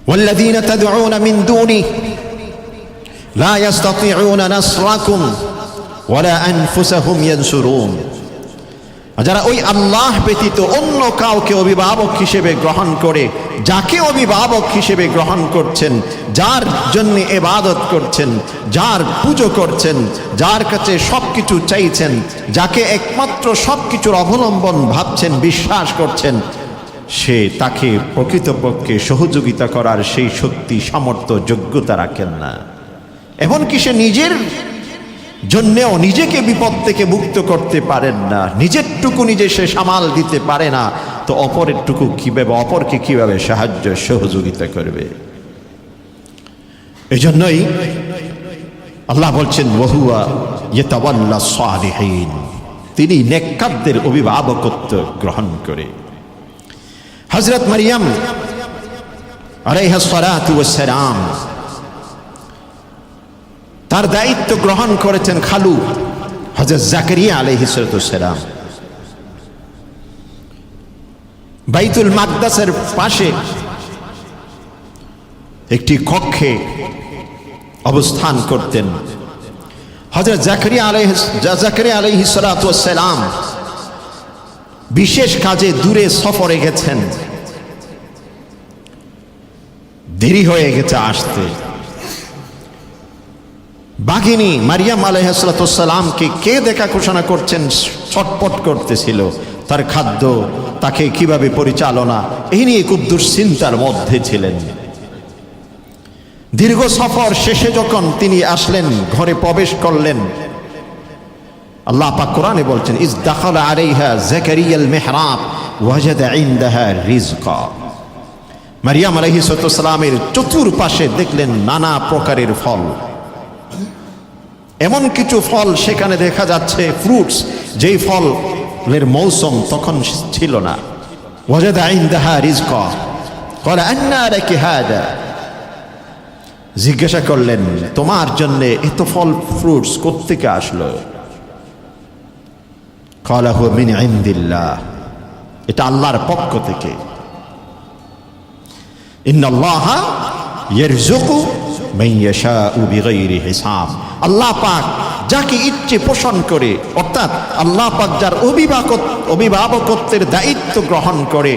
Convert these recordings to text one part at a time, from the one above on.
ওয়াল্লাযীনা তাদউনা মিন দুনি লা ইস্তাতিউনা নাসরাকুম ওয়ালা আনফুসাহুম ইয়ানসুরুন। যারা ওই আল্লাহ ব্যতীত অন্য কাউকে অভিভাবক হিসেবে গ্রহণ করে, যাকে অভিভাবক হিসেবে গ্রহণ করছেন, যার জন্য ইবাদত করছেন, যার পুজো করছেন, যার কাছে সবকিছু চাইছেন, যাকে একমাত্র সবকিছুর অবলম্বন ভাবছেন, বিশ্বাস করছেন, সে তাকে প্রকৃতপক্ষে সহযোগিতা করার সেই শক্তি, সামর্থ্য, যোগ্যতা রাখেন না। এমনকি সে নিজের জন্যেও নিজেকে বিপদ থেকে মুক্ত করতে পারেন না। নিজেরটুকু নিজে সে সামাল দিতে পারে না, তো অপরেরটুকু কিভাবে, অপরকে কিভাবে সাহায্য সহযোগিতা করবে? এই জন্যই আল্লাহ বলছেন ওয়াহুয়া ইয়াতাওয়াল্লা সালিহিন, তিনি নেককারদের অভিভাবকত্ব গ্রহণ করে। হযরত মারিয়াম আলাইহিস সালাতু ওয়াস সালাম তার দায়িত্ব গ্রহণ করেছেন খালু হযরত জাকারিয়া আলাইহিস সালাম। বাইতুল মাকদাসের পাশে একটি কক্ষে অবস্থান করতেন হযরত জাকারিয়া আলাইহিস সালাম। বিশেষ কাজে দূরে সফরে গেছেন, দেরি হয়ে গেছে আসতে। বাঘিনী মারিয়াম আলাইহিস সালামকে কে দেখা ঘোষণা করছেন, ছটপট করতেছিল। তার খাদ্য, তাকে কিভাবে পরিচালনা, এই নিয়ে খুব দুশ্চিন্তার মধ্যে ছিলেন। দীর্ঘ সফর শেষে যখন তিনি আসলেন, ঘরে প্রবেশ করলেন, আল্লাহ পাক কোরআনে বলছেন ইজ দাখালা আলাইহা জাকারিয়াল মিহরাব ওয়াজাদা ইনদাহা রিজকা। মারিয়াম আলাইহিস সালামের চতুর্পাশে দেখলেন নানা প্রকারের ফল। এমন কিছু ফল সেখানে দেখা যাচ্ছে, ফ্রুটস, যেই ফলের মৌসুম তখন ছিল না। ওয়াজাদা ইনদাহা রিজকা ক্বালা আন্না লাকি হাদা। জিজ্ঞাসা করলেন তোমার জন্য এত ফল ফ্রুটস কোত্থেকে আসলো? ক্বালা হুয়া মিন ইনদিল্লাহ, এটা আল্লাহর পক্ষ থেকে। ইন্নাল্লাহা ইয়ারযুকু মান ইয়াশাউ বিগাইরি হিসাব। আল্লাহ পাক যাকে ইচ্ছে পোষণ করে, অর্থাৎ আল্লাহ পাক যার অভিভাবকত্বের দায়িত্ব গ্রহণ করে,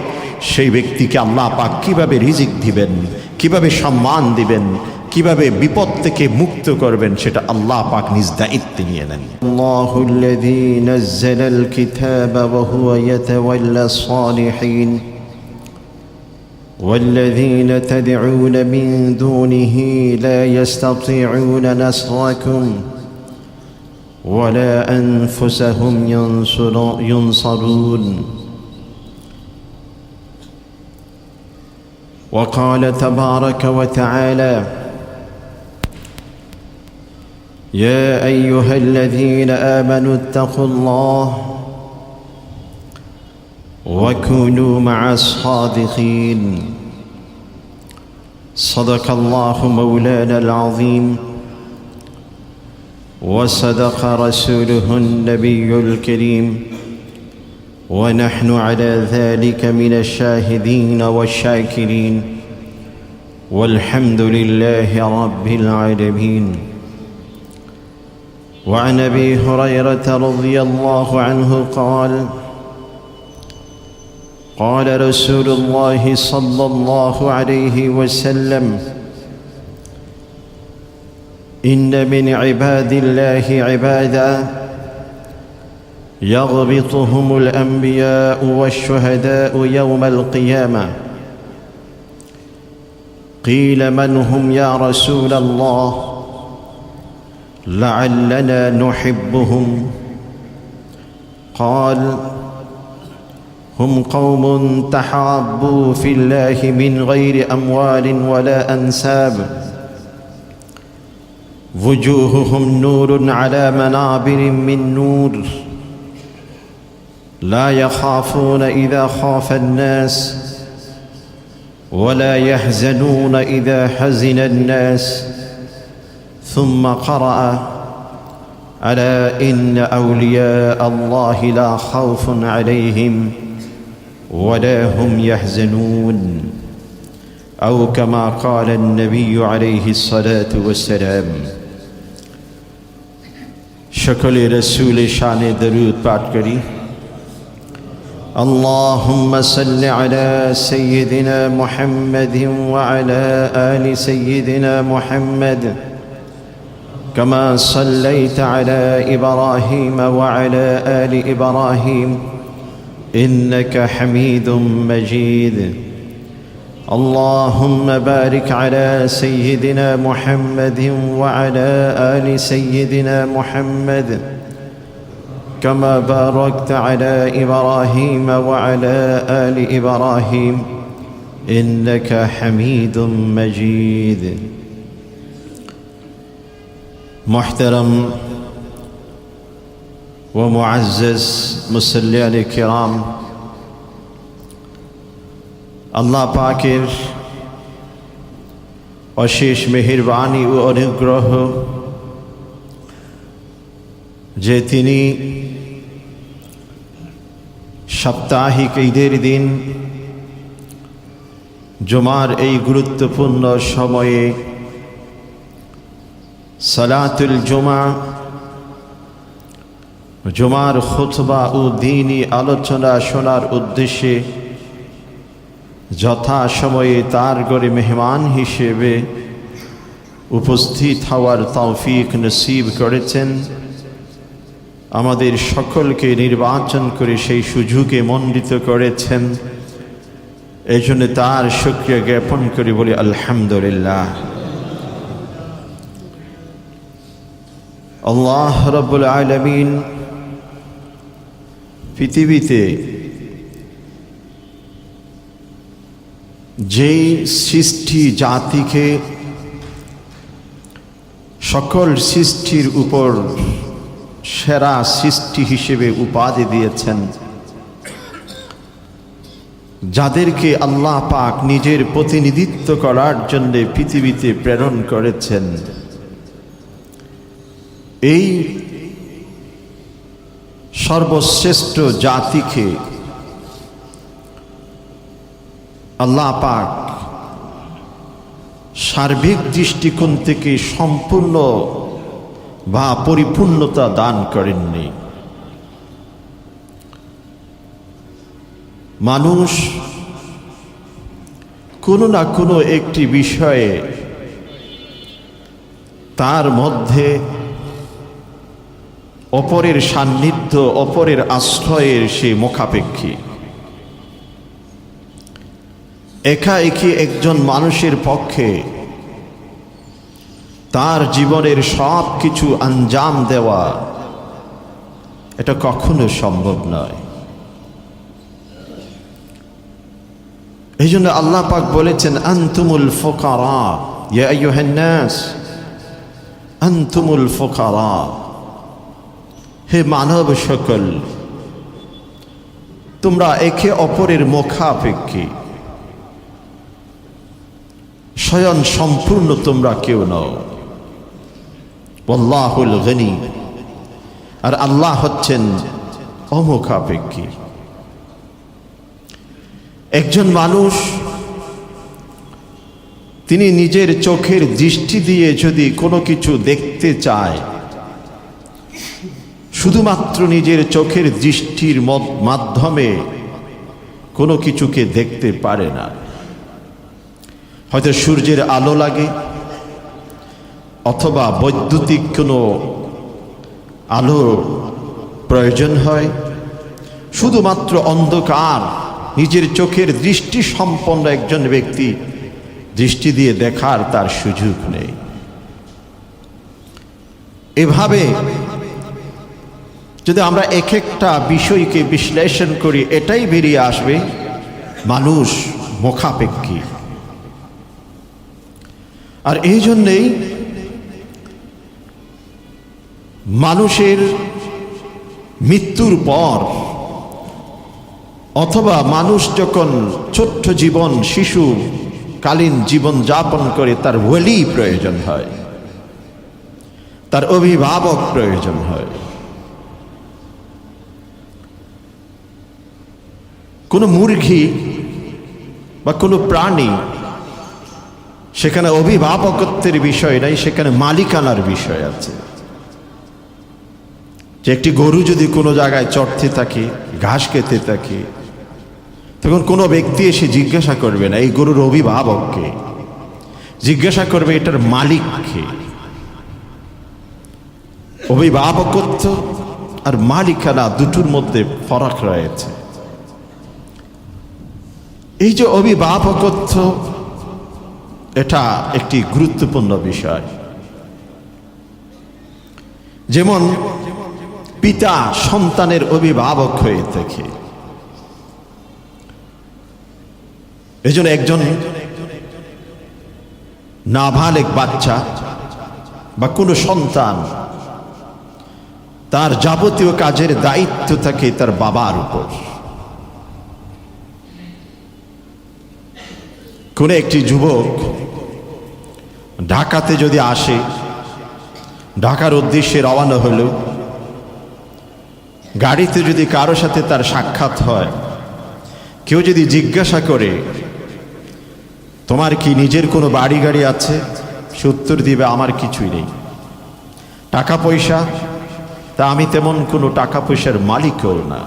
সেই ব্যক্তিকে আল্লাহ পাক কিভাবে রিজিক দিবেন, কিভাবে সম্মান দিবেন, কিভাবে বিপদ থেকে মুক্ত করবেন, সেটা আল্লাহ পাক নিজ দায়িত্বে নিয়ে নেন। আল্লাহুল্লাযী নাযালাল কিতাবা ওয়া হুয়া ইয়াতাওয়াল্লাস সালিহিন والذين تدعون من دونه لا يستطيعون نصركم ولا أنفسهم ينصرون. وقال تبارك وتعالى يا أيها الذين آمنوا اتقوا الله وكونوا مع الصادقين. صدق الله مولانا العظيم وصدق رسوله النبي الكريم ونحن على ذلك من الشاهدين والشاكرين والحمد لله رب العالمين. وعن أبي هريرة رضي الله عنه قال قال رسول الله صلى الله عليه وسلم إن من عباد الله عبادا يغبطهم الأنبياء والشهداء يوم القيامة. قيل من هم يا رسول الله؟ لعلنا نحبهم. قال هم قوم تحابوا في الله من غير أموال ولا أنساب وجوههم نور على منابر من نور لا يخافون إذا خاف الناس ولا يحزنون إذا حزن الناس. ثم قرأ ألا إن أولياء الله لا خوف عليهم ولا هم يحزنون. أو كما قال النبي عليه الصلاة والسلام شكل رسول شان درود پاٹ کری اللهم صل على سيدنا محمد وعلى آل سيدنا محمد كما صليت على إبراهيم وعلى آل إبراهيم إنك حميد مجيد اللهم بارك على سيدنا محمد وعلى آل سيدنا محمد كما باركت على إبراهيم وعلى آل إبراهيم إنك حميد مجيد محترم ومعزز মুসল্লিয়ান কিরাম আল্লাহ পাকের অশেষ মেহেরবানি ও অনুগ্রহ যে তিনি সাপ্তাহিক ঈদের দিন জুমার এই গুরুত্বপূর্ণ সময়ে সালাতুল জুমা জুমার খুতবা ও দ্বীনি আলোচনা শোনার উদ্দেশ্যে যথা সময়ে তার ঘরে মেহমান হিসেবে উপস্থিত হওয়ার তৌফিক নসিব করেছেন আমাদের সকলকে নির্বাচন করে সেই সুযোগে মণ্ডিত করেছেন এই জন্য তার শুকরিয়া জ্ঞাপন করে বলি আলহামদুলিল্লাহ আল্লাহ রাব্বুল আলামিন পৃথিবীতে যেই সৃষ্টি জাতিকে সকল সৃষ্টির উপর সেরা সৃষ্টি হিসেবে উপাধি দিয়েছেন যাদেরকে আল্লাহ পাক নিজের প্রতিনিধিত্ব করার জন্য পৃথিবীতে প্রেরণ করেছেন এই সর্বশ্রেষ্ঠ জাতিকে আল্লাহ পাক সার্বিক দৃষ্টিকোণ থেকে সম্পূর্ণ বা পরিপূর্ণতা দান করেননি মানুষ কোনো না কোনো একটি বিষয়ে তার মধ্যে অপরের সান্নিধ্য অপরের আশ্রয়ের সে মুখাপেক্ষী একাএকি একজন মানুষের পক্ষে তার জীবনের সব কিছু আঞ্জাম দেওয়া এটা কখনো সম্ভব নয় এই জন্য আল্লাহ পাক বলেছেন আনতুমুল ফুকারা ইয়া আইয়ুহান নাস আনতুমুল ফুকারা হে মানব সকল তোমরা একে অপরের মুখাপেক্ষী স্বয়ং সম্পূর্ণ তোমরা কেউ নও আল্লাহুল গনি আর আল্লাহ হচ্ছেন অমুখাপেক্ষী একজন মানুষ তিনি নিজের চোখের দৃষ্টি দিয়ে যদি কোনো কিছু দেখতে চায় শুধুমাত্র নিজের চোখের দৃষ্টির মাধ্যমে কোনো কিছুকে দেখতে পারে না হয়তো সূর্যের আলো লাগে অথবা বৈদ্যুতিক কোনো আলোর প্রয়োজন হয় শুধুমাত্র অন্ধকার নিজের চোখের দৃষ্টি সম্পন্ন একজন ব্যক্তি দৃষ্টি দিয়ে দেখার তার সুযোগ নেই এভাবে যদি আমরা এক একটা বিষয়কে বিশ্লেষণ করি এটাই বেরিয়ে আসবে মানুষ মুখাপেক্ষী আর এই জন্যেই মানুষের মৃত্যুর পর অথবা মানুষ যখন ছোট্ট জীবন শিশু কালীন জীবন যাপন করে তার ওয়ালি প্রয়োজন হয় তার অভিভাবক প্রয়োজন হয় কোনো মুরগি বা কোনো প্রাণী সেখানে অভিভাবকত্বের বিষয় নাই, সেখানে মালিকানার বিষয় আছে। যে একটি গরু যদি কোনো জায়গায় চড়তে থাকে, ঘাস খেতে থাকে, তখন কোনো ব্যক্তি এসে জিজ্ঞাসা করবে না এই গরুর অভিভাবককে, জিজ্ঞাসা করবে এটার মালিককে। অভিভাবকত্ব আর মালিকানা দুটোর মধ্যে ফারাক রয়েছে। এই যে অভিভাবকত্ব, এটা একটি গুরুত্বপূর্ণ বিষয়। যেমন পিতা সন্তানের অভিভাবক হয়ে থাকে, এজন্য একজন নাবালেগ বাচ্চা বা কোনো সন্তান, তার যাবতীয় কাজের দায়িত্ব থাকে তার বাবার উপর। কোন একটি যুবক ঢাকাতে যদি আসে, ঢাকার উদ্দেশ্যে রওনা হলো, গাড়িতে যদি কারো সাথে তার সাক্ষাৎ হয়, কেউ যদি জিজ্ঞাসা করে তোমার কি নিজের কোনো বাড়ি গাড়ি আছে, সে উত্তর দিবে আমার কিছুই নেই। টাকা পয়সা, তা আমি তেমন কোনো টাকা পয়সার মালিকও না।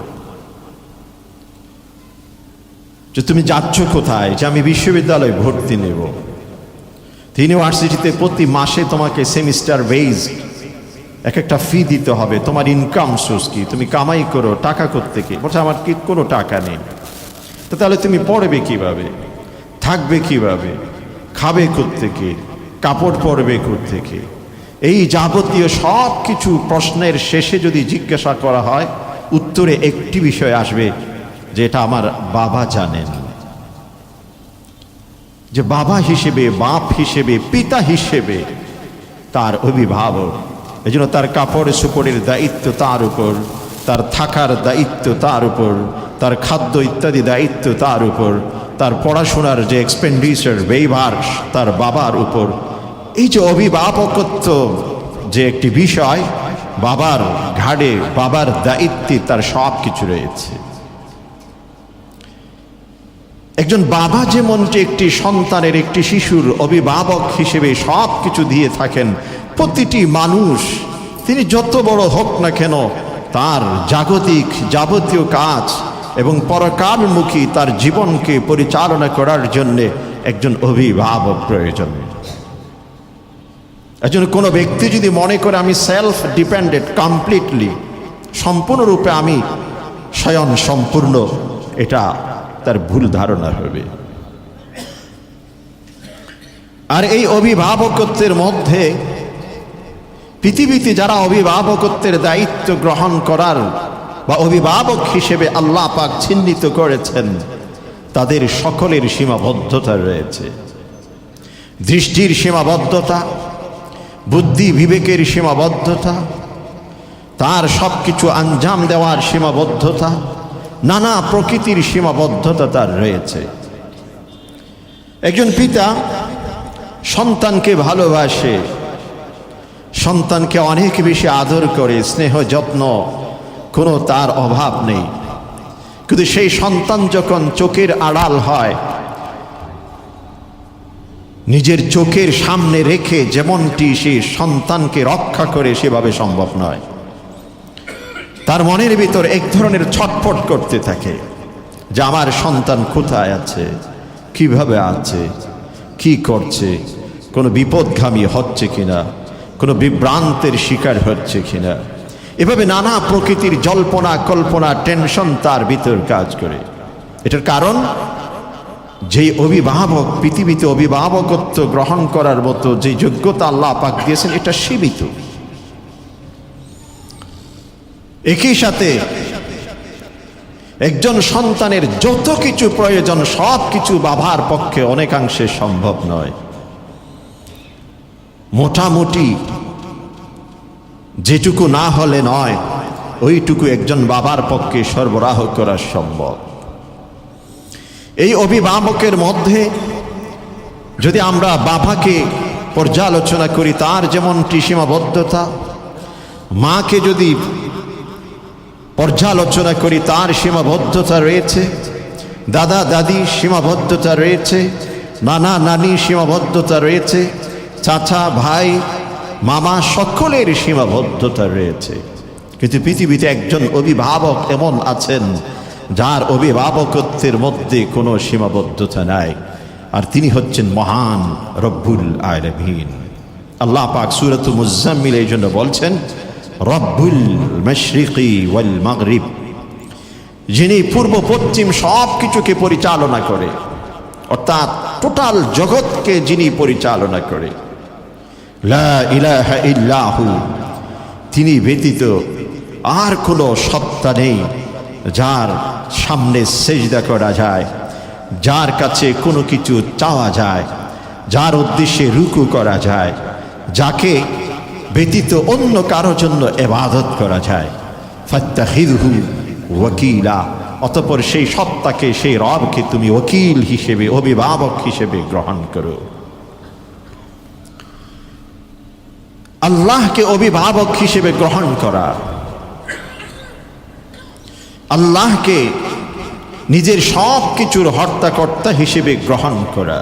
যে তুমি যাচ্ছ কোথায়, যে আমি বিশ্ববিদ্যালয়ে ভর্তি নেব, ইউনিভার্সিটিতে প্রতি মাসে তোমাকে সেমিস্টার ওয়েজ এক একটা ফি দিতে হবে, তোমার ইনকাম সোর্স কি, তুমি কামাই করো, টাকা করতে কি? বলছে আমার কি কোনো টাকা নেই। তো তাহলে তুমি পড়বে কিভাবে, থাকবে কিভাবে, খাবে কোত্থেকে, কাপড় পরবে কোত্থেকে? এই যাবতীয় সব কিছু প্রশ্নের শেষে যদি জিজ্ঞাসা করা হয়, উত্তরে একটি বিষয় আসবে, যে এটা আমার বাবা জানেন। যে বাবা হিসেবে, বাপ হিসেবে, পিতা হিসেবে তার অভিভাবক। এই জন্য তার কাপড় সুপড়ের দায়িত্ব তার উপর, তার থাকার দায়িত্ব তার উপর, তার খাদ্য ইত্যাদি দায়িত্ব তার উপর, তার পড়াশোনার যে এক্সপেন্ডিচার, ব্যয়ভার তার বাবার উপর। এই যে অভিভাবকত্ব যে একটি বিষয়, বাবার ঘাড়ে, বাবার দায়িত্বে তার সব কিছু রয়েছে। একজন বাবা যেমন যে একটি সন্তানের, একটি শিশুর অভিভাবক হিসেবে সব কিছু দিয়ে থাকেন, প্রতিটি মানুষ তিনি যত বড় হোক না কেন, তার জাগতিক যাবতীয় কাজ এবং পরকালমুখী তার জীবনকে পরিচালনা করার জন্য একজন অভিভাবক প্রয়োজন। একজন কোনো ব্যক্তি যদি মনে করে আমি সেলফ ডিপেন্ডেন্ট, কমপ্লিটলি, সম্পূর্ণরূপে আমি স্বয়ং সম্পূর্ণ, এটা তার ভুল ধারণা হবে। আর এই অভিভাবকত্বের মধ্যে পৃথিবীতে যারা অভিভাবকত্বের দায়িত্ব গ্রহণ করার বা অভিভাবক হিসেবে আল্লাহ পাক চিহ্নিত করেছেন, তাদের সকলের সীমাবদ্ধতা রয়েছে। দৃষ্টির সীমাবদ্ধতা, বুদ্ধি বিবেকের সীমাবদ্ধতা, তার সব কিছু আঞ্জাম দেওয়ার সীমাবদ্ধতা, নানা প্রকৃতির সীমাবদ্ধতা তার রয়েছে। একজন পিতা সন্তানকে ভালোবাসে, সন্তানকে অনেক বেশি আদর করে, স্নেহ যত্ন কোনো তার অভাব নেই। কিন্তু সেই সন্তান যখন চোখের আড়াল হয়, নিজের চোখের সামনে রেখে যেমনটি সেই সন্তানকে রক্ষা করে, সেভাবে সম্ভব নয়। তার মনের ভিতর এক ধরনের ছটফট করতে থাকে যে আমার সন্তান কোথায় আছে, কিভাবে আছে, কি করছে, কোনো বিপদগামী হচ্ছে কিনা, কোনো বিভ্রান্তের শিকার হচ্ছে কিনা। এভাবে নানা প্রকৃতির জল্পনা কল্পনা, টেনশন তার ভিতর কাজ করে। এটার কারণ, যেই অভিভাবক পৃথিবীতে অভিভাবকত্ব গ্রহণ করার মতো যে যোগ্যতা আল্লাহ পাক দিয়েছেন, এটা সীমিত। একই সাথে একজন সন্তানের যত কিছু প্রয়োজন, সব কিছু বাবার পক্ষে অনেকাংশে সম্ভব নয়। মোটামুটি যেটুকু না হলে নয়, ওইটুকু একজন বাবার পক্ষে সরবরাহ করা সম্ভব। এই অভিভাবকের মধ্যে যদি আমরা বাবাকে পর্যালোচনা করি, তার যেমনটি সীমাবদ্ধতা, মাকে যদি পর্যালোচনা করি, তার সীমাবদ্ধতা রয়েছে, দাদা দাদি সীমাবদ্ধতা রয়েছে, নানা নানি সীমাবদ্ধতা রয়েছে, চাচা ভাই মামা সকলের সীমাবদ্ধতা রয়েছে। কিন্তু পৃথিবীতে একজন অভিভাবক এমন আছেন যার অভিভাবকত্বের মধ্যে কোনো সীমাবদ্ধতা নাই, আর তিনি হচ্ছেন মহান রব্বুল আলামিন। আল্লাহ পাক সূরাতুল মুজাম্মিল এই জন্য বলছেন রব্বুল মাশরিকি ওয়াল মাগরিব, যিনি পূর্ব পশ্চিম সব কিছুকে পরিচালনা করে, অর্থাৎ টোটাল জগৎকে যিনি পরিচালনা করে। লা ইলাহা ইল্লাহু, তিনি ব্যতীত আর কোনো সত্তা নেই যার সামনে সেজদা করা যায়, যার কাছে কোনো কিছু চাওয়া যায়, যার উদ্দেশ্যে রুকু করা যায়, যাকে ব্যতীত অন্য কারোর জন্য ইবাদত করা যায়। ফাত্তাখিযহু ওয়াকিলা, অতঃপর সেই সত্তাকে, সেই রবকে তুমি ওকিল হিসেবে, অভিভাবক হিসেবে গ্রহণ করো। আল্লাহকে অভিভাবক হিসেবে গ্রহণ করা, আল্লাহকে নিজের সব কিছুর হর্তাকর্তা হিসেবে গ্রহণ করা।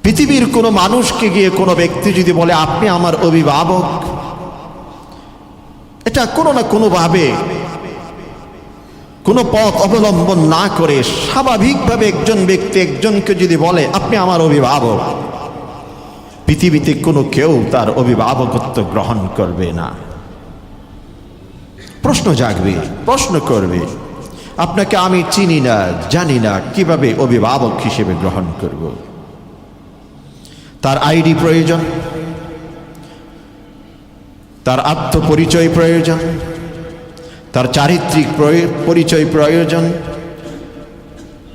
পৃথিবীর কোনো মানুষকে গিয়ে কোনো ব্যক্তি যদি বলে আপনি আমার অভিভাবক, এটা কোনো না কোনোভাবে কোনো পথ অবলম্বন না করে স্বাভাবিকভাবে একজন ব্যক্তি একজনকে যদি বলে আপনি আমার অভিভাবক, পৃথিবীতে কোনো কেউ তার অভিভাবকত্ব গ্রহণ করবে না। প্রশ্ন জাগবে, প্রশ্ন করবে, আপনাকে আমি চিনি না, জানি না, কিভাবে অভিভাবক হিসেবে গ্রহণ করব? তার আইডি প্রয়োজন, তার আত্মপরিচয় প্রয়োজন, তার চারিত্রিক পরিচয় প্রয়োজন,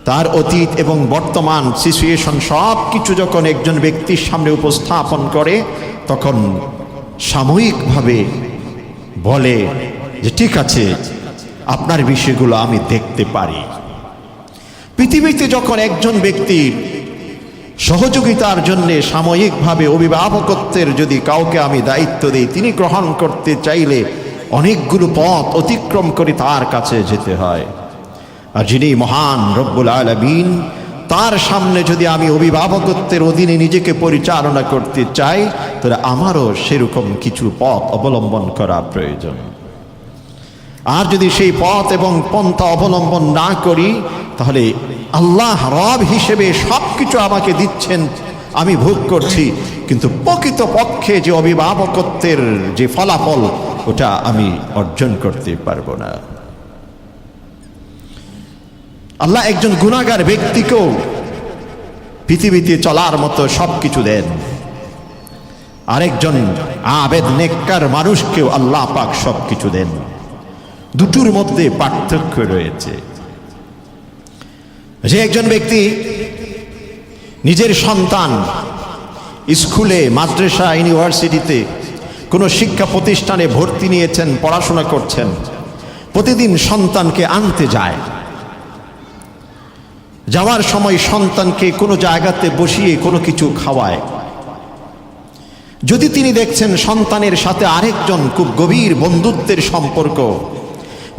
তার অতীত এবং বর্তমান সিচুয়েশন সব কিছু যখন একজন ব্যক্তির সামনে উপস্থাপন করে, তখন সাময়িকভাবে বলে যে ঠিক আছে, আপনার বিষয়গুলো আমি দেখতে পারি। পৃথিবীতে যখন একজন ব্যক্তির সহযোগিতার জন্য সাময়িকভাবে অভিভাবকত্বের যদি কাউকে আমি দায়িত্ব দিই, তিনি গ্রহণ করতে চাইলে অনেকগুলো পথ অতিক্রম করে তার কাছে যেতে হয়। আর যিনি মহান রব্বুল আলামিন, তার সামনে যদি আমি অভিভাবকত্বের অধীনে নিজেকে পরিচালনা করতে চাই, তাহলে আমারও সেরকম কিছু পথ অবলম্বন করা প্রয়োজন। আর যদি সেই পথ এবং পন্থা অবলম্বন না করি, তাহলে আল্লাহ রব হিসেবে সব কিছু আমাকে দিচ্ছেন, আমি ভোগ করছি, কিন্তু প্রকৃত পক্ষে যে অভিভাবকত্বের যে ফলাফল, ওটা আমি অর্জন করতে পারবো না। আল্লাহ একজন গুনাহগার ব্যক্তিকেও পৃথিবীতে চলার মতো সব কিছু দেন, আরেকজন আবেদ নেককার মানুষকেও আল্লাহ পাক সব কিছু দেন। দুটোর মধ্যে পার্থক্য রয়েছে। যে একজন ব্যক্তি নিজের সন্তান স্কুলে, মাদ্রাসা, ইউনিভার্সিটিতে, কোনো শিক্ষা প্রতিষ্ঠানে ভর্তি নিয়েছেন, পড়াশোনা করছেন, প্রতিদিন সন্তানকে আনতে যায়, যাওয়ার সময় সন্তানকে কোনো জায়গাতে বসিয়ে কোনো কিছু খাওয়ায়। যদি তিনি দেখছেন সন্তানের সাথে আরেকজন খুব গভীর বন্ধুত্বের সম্পর্ক,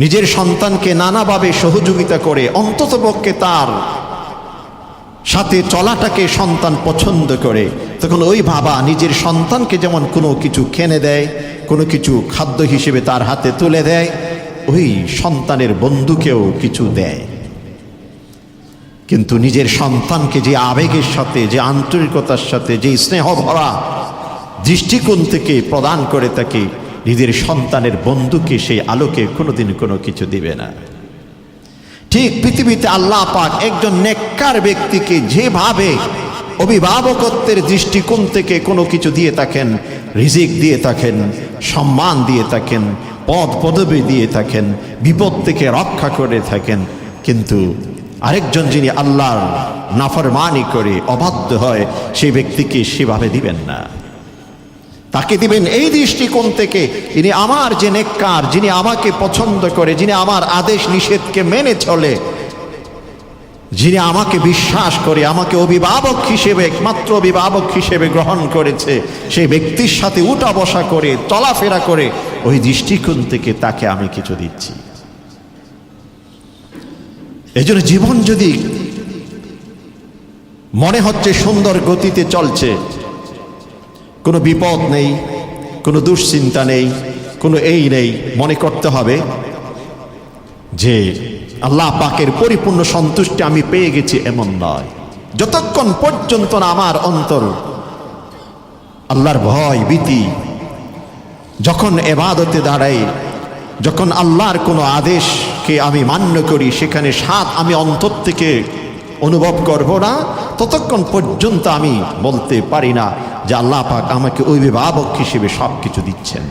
নিজের সন্তানকে নানাভাবে সহযোগিতা করে, অন্ততপক্ষে তার সাথে চলাটাকে সন্তান পছন্দ করে, তখন ওই বাবা নিজের সন্তানকে যেমন কোনো কিছু কিনে দেয়, কোনো কিছু খাদ্য হিসেবে তার হাতে তুলে দেয়, ওই সন্তানের বন্ধুকেও কিছু দেয়। কিন্তু নিজের সন্তানকে যে আবেগের সাথে, যে আন্তরিকতার সাথে, যে স্নেহ ভরা দৃষ্টিকোণ থেকে প্রদান করে থাকে, নিজের সন্তানের বন্ধুকে সেই আলোকে কোনোদিন কোনো কিছু দিবে না। ঠিক পৃথিবীতে আল্লাহ পাক একজন নেককার ব্যক্তিকে যেভাবে অভিভাবকত্বের দৃষ্টিকোণ থেকে কোনো কিছু দিয়ে থাকেন, রিজিক দিয়ে থাকেন, সম্মান দিয়ে থাকেন, পদ পদবি দিয়ে থাকেন, বিপদ থেকে রক্ষা করে থাকেন, কিন্তু আরেকজন যিনি আল্লাহর নাফরমানি করে অবাধ্য হয়, সেই ব্যক্তিকে সেভাবে দিবেন না। তাকে দিবেন এই দৃষ্টিকোণ থেকে, যিনি আমার যে নেককার, যিনি আমাকে পছন্দ করে, যিনি আমার আদেশ নিষেধকে মেনে চলে, যিনি আমাকে বিশ্বাস করে, আমাকে অভিভাবক হিসেবে, একমাত্র অভিভাবক হিসেবে গ্রহণ করেছে, সেই ব্যক্তির সাথে উঠা বসা করে, চলাফেরা করে, ওই দৃষ্টিকোণ থেকে তাকে আমি কিছু দিচ্ছি। এই জন্য জীবন যদি মনে হচ্ছে সুন্দর গতিতে চলছে, কোনো বিপদ নেই, কোনো দুশ্চিন্তা নেই, কোনো এই নেই। মনে করতে হবে যে আল্লাহ পাকের পরিপূর্ণ সন্তুষ্টি আমি পেয়ে গেছি, এমন নয়। যতক্ষণ পর্যন্ত না আমার অন্তর আল্লাহর ভয় ভীতি যখন ইবাদতে দাঁড়াই, যখন আল্লাহর কোনো আদেশকে আমি মান্য করি, সেখানে স্বাদ আমি অন্তর থেকে অনুভব করব না, ততক্ষণ পর্যন্ত আমি বলতে পারি না যে আল্লাহ পাক আমাকে অভিভাবক হিসেবে সব কিছু দিচ্ছেন।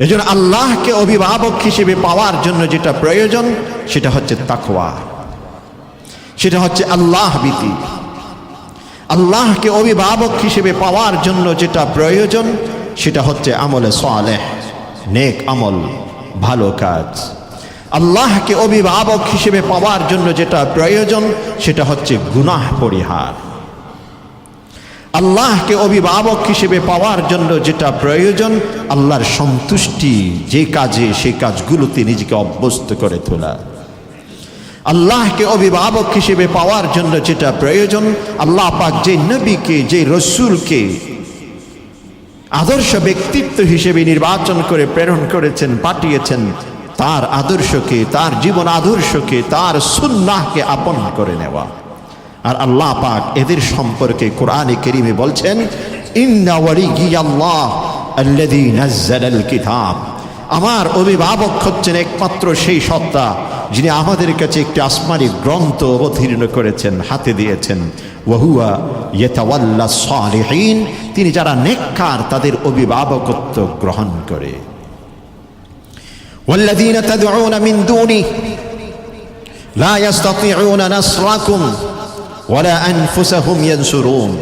এজন্য আল্লাহকে অভিভাবক হিসেবে পাওয়ার জন্য যেটা প্রয়োজন সেটা হচ্ছে তাকওয়া, সেটা হচ্ছে আল্লাহ ভীতি। আল্লাহকে অভিভাবক হিসেবে পাওয়ার জন্য যেটা প্রয়োজন সেটা হচ্ছে আমলে সালেহ, নেক আমল, ভালো কাজ। আল্লাহকে অভিভাবক হিসেবে পাওয়ার জন্য যেটা প্রয়োজন সেটা হচ্ছে গুনাহ পরিহার। আল্লাহকে অভিভাবক হিসেবে পাওয়ার জন্য যেটা প্রয়োজন আল্লাহর সন্তুষ্টি, যে কাজে সেই কাজগুলোতে নিজেকে অভ্যস্ত করে তোলা। আল্লাহকে অভিভাবক হিসেবে পাওয়ার জন্য যেটা প্রয়োজন আল্লাহ পাক যে নবীকে, যে রসূলকে আদর্শ ব্যক্তিত্ব হিসেবে নির্বাচন করে প্রেরণ করেছেন, পাঠিয়েছেন, তার আদর্শকে, তার জীবন আদর্শকে, তার সুন্নাহকে আপন করে নেওয়া। আর আল্লাহ পাক এদের সম্পর্কে কোরআনে কারীমে বলছেন, ইন্না ওয়ালিয়াল্লাহ আল্লাযী নাযালাল কিতাব। আমার অভিভাবক হচ্ছেন একমাত্র সেই সত্তা যিনি আমাদের কাছে একটি আসমানি গ্রন্থ অবতীর্ণ করেছেন, হাতে দিয়েছেন। ওয়া হুয়া ইয়াতাওয়াল্লাস সালিহিন, তিনি যারা নেককার তাদের অভিভাবকত্ব গ্রহণ করে। ওয়াল্লাযীনা তাদউনা মিন দুনিহি লা ইস্তাতিউনা নাসরাকুম ওয়ালা আনফুসাহুম ইয়ানসুরুন।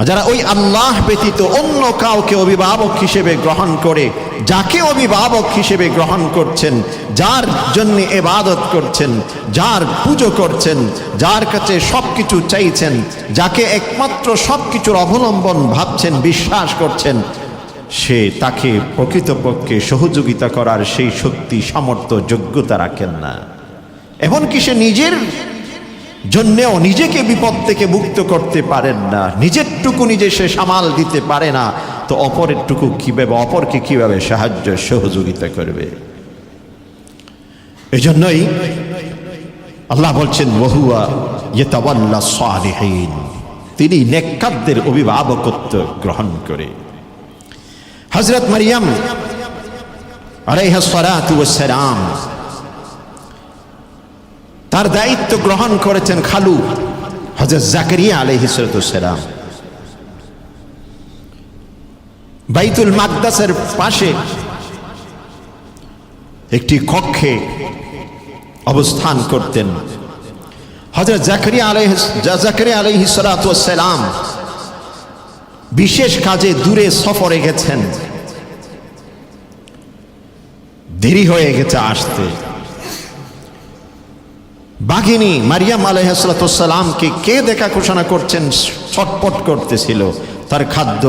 যারা ওই আল্লাহ ব্যতীত অন্য কাউকে অভিভাবক হিসেবে গ্রহণ করে, যাকে অভিভাবক হিসেবে গ্রহণ করছেন, যার জন্য ইবাদত করছেন, যার পুজো করছেন, যার কাছে সবকিছু চাইছেন, যাকে একমাত্র সবকিছুর অবলম্বন ভাবছেন, বিশ্বাস করছেন, সে তাকে প্রকৃতপক্ষে সহযোগিতা করার সেই শক্তি, সামর্থ্য, যোগ্যতা রাখেন না। এমনকি সে নিজের জন্যেও নিজেকে বিপদ থেকে মুক্ত করতে পারেন না, নিজেরটুকু নিজে সে সামাল দিতে পারে না, তো অপরেরটুকু কিভাবে, অপরকে কিভাবে সাহায্য সহযোগিতা করবে? এজন্যই আল্লাহ বলছেন ওয়া হুয়া ইয়াতাওয়াল্লাস সালিহিন, তিনি নেককারদের অভিভাবকত্ব গ্রহণ করে। হযরত মারইয়াম আলাইহিস সালাতু ওয়াস সালাম তার দায়িত্ব গ্রহণ করেছেন খালু হযরত জাকারিয়া আলাইহিস সালাম। বাইতুল মাকদাসের পাশে একটি কক্ষে অবস্থান করতেন। হযরত জাকারিয়া আলাইহিস সালাম বিশেষ কাজে দূরে সফরে গেছেন, দেরি হয়ে গেছে আসতে। বাঘিনী মারিয়াম আলাইহিস সালামকে কে দেখা ঘোষণা করছেন ছটপট করতেছিল, তার খাদ্য,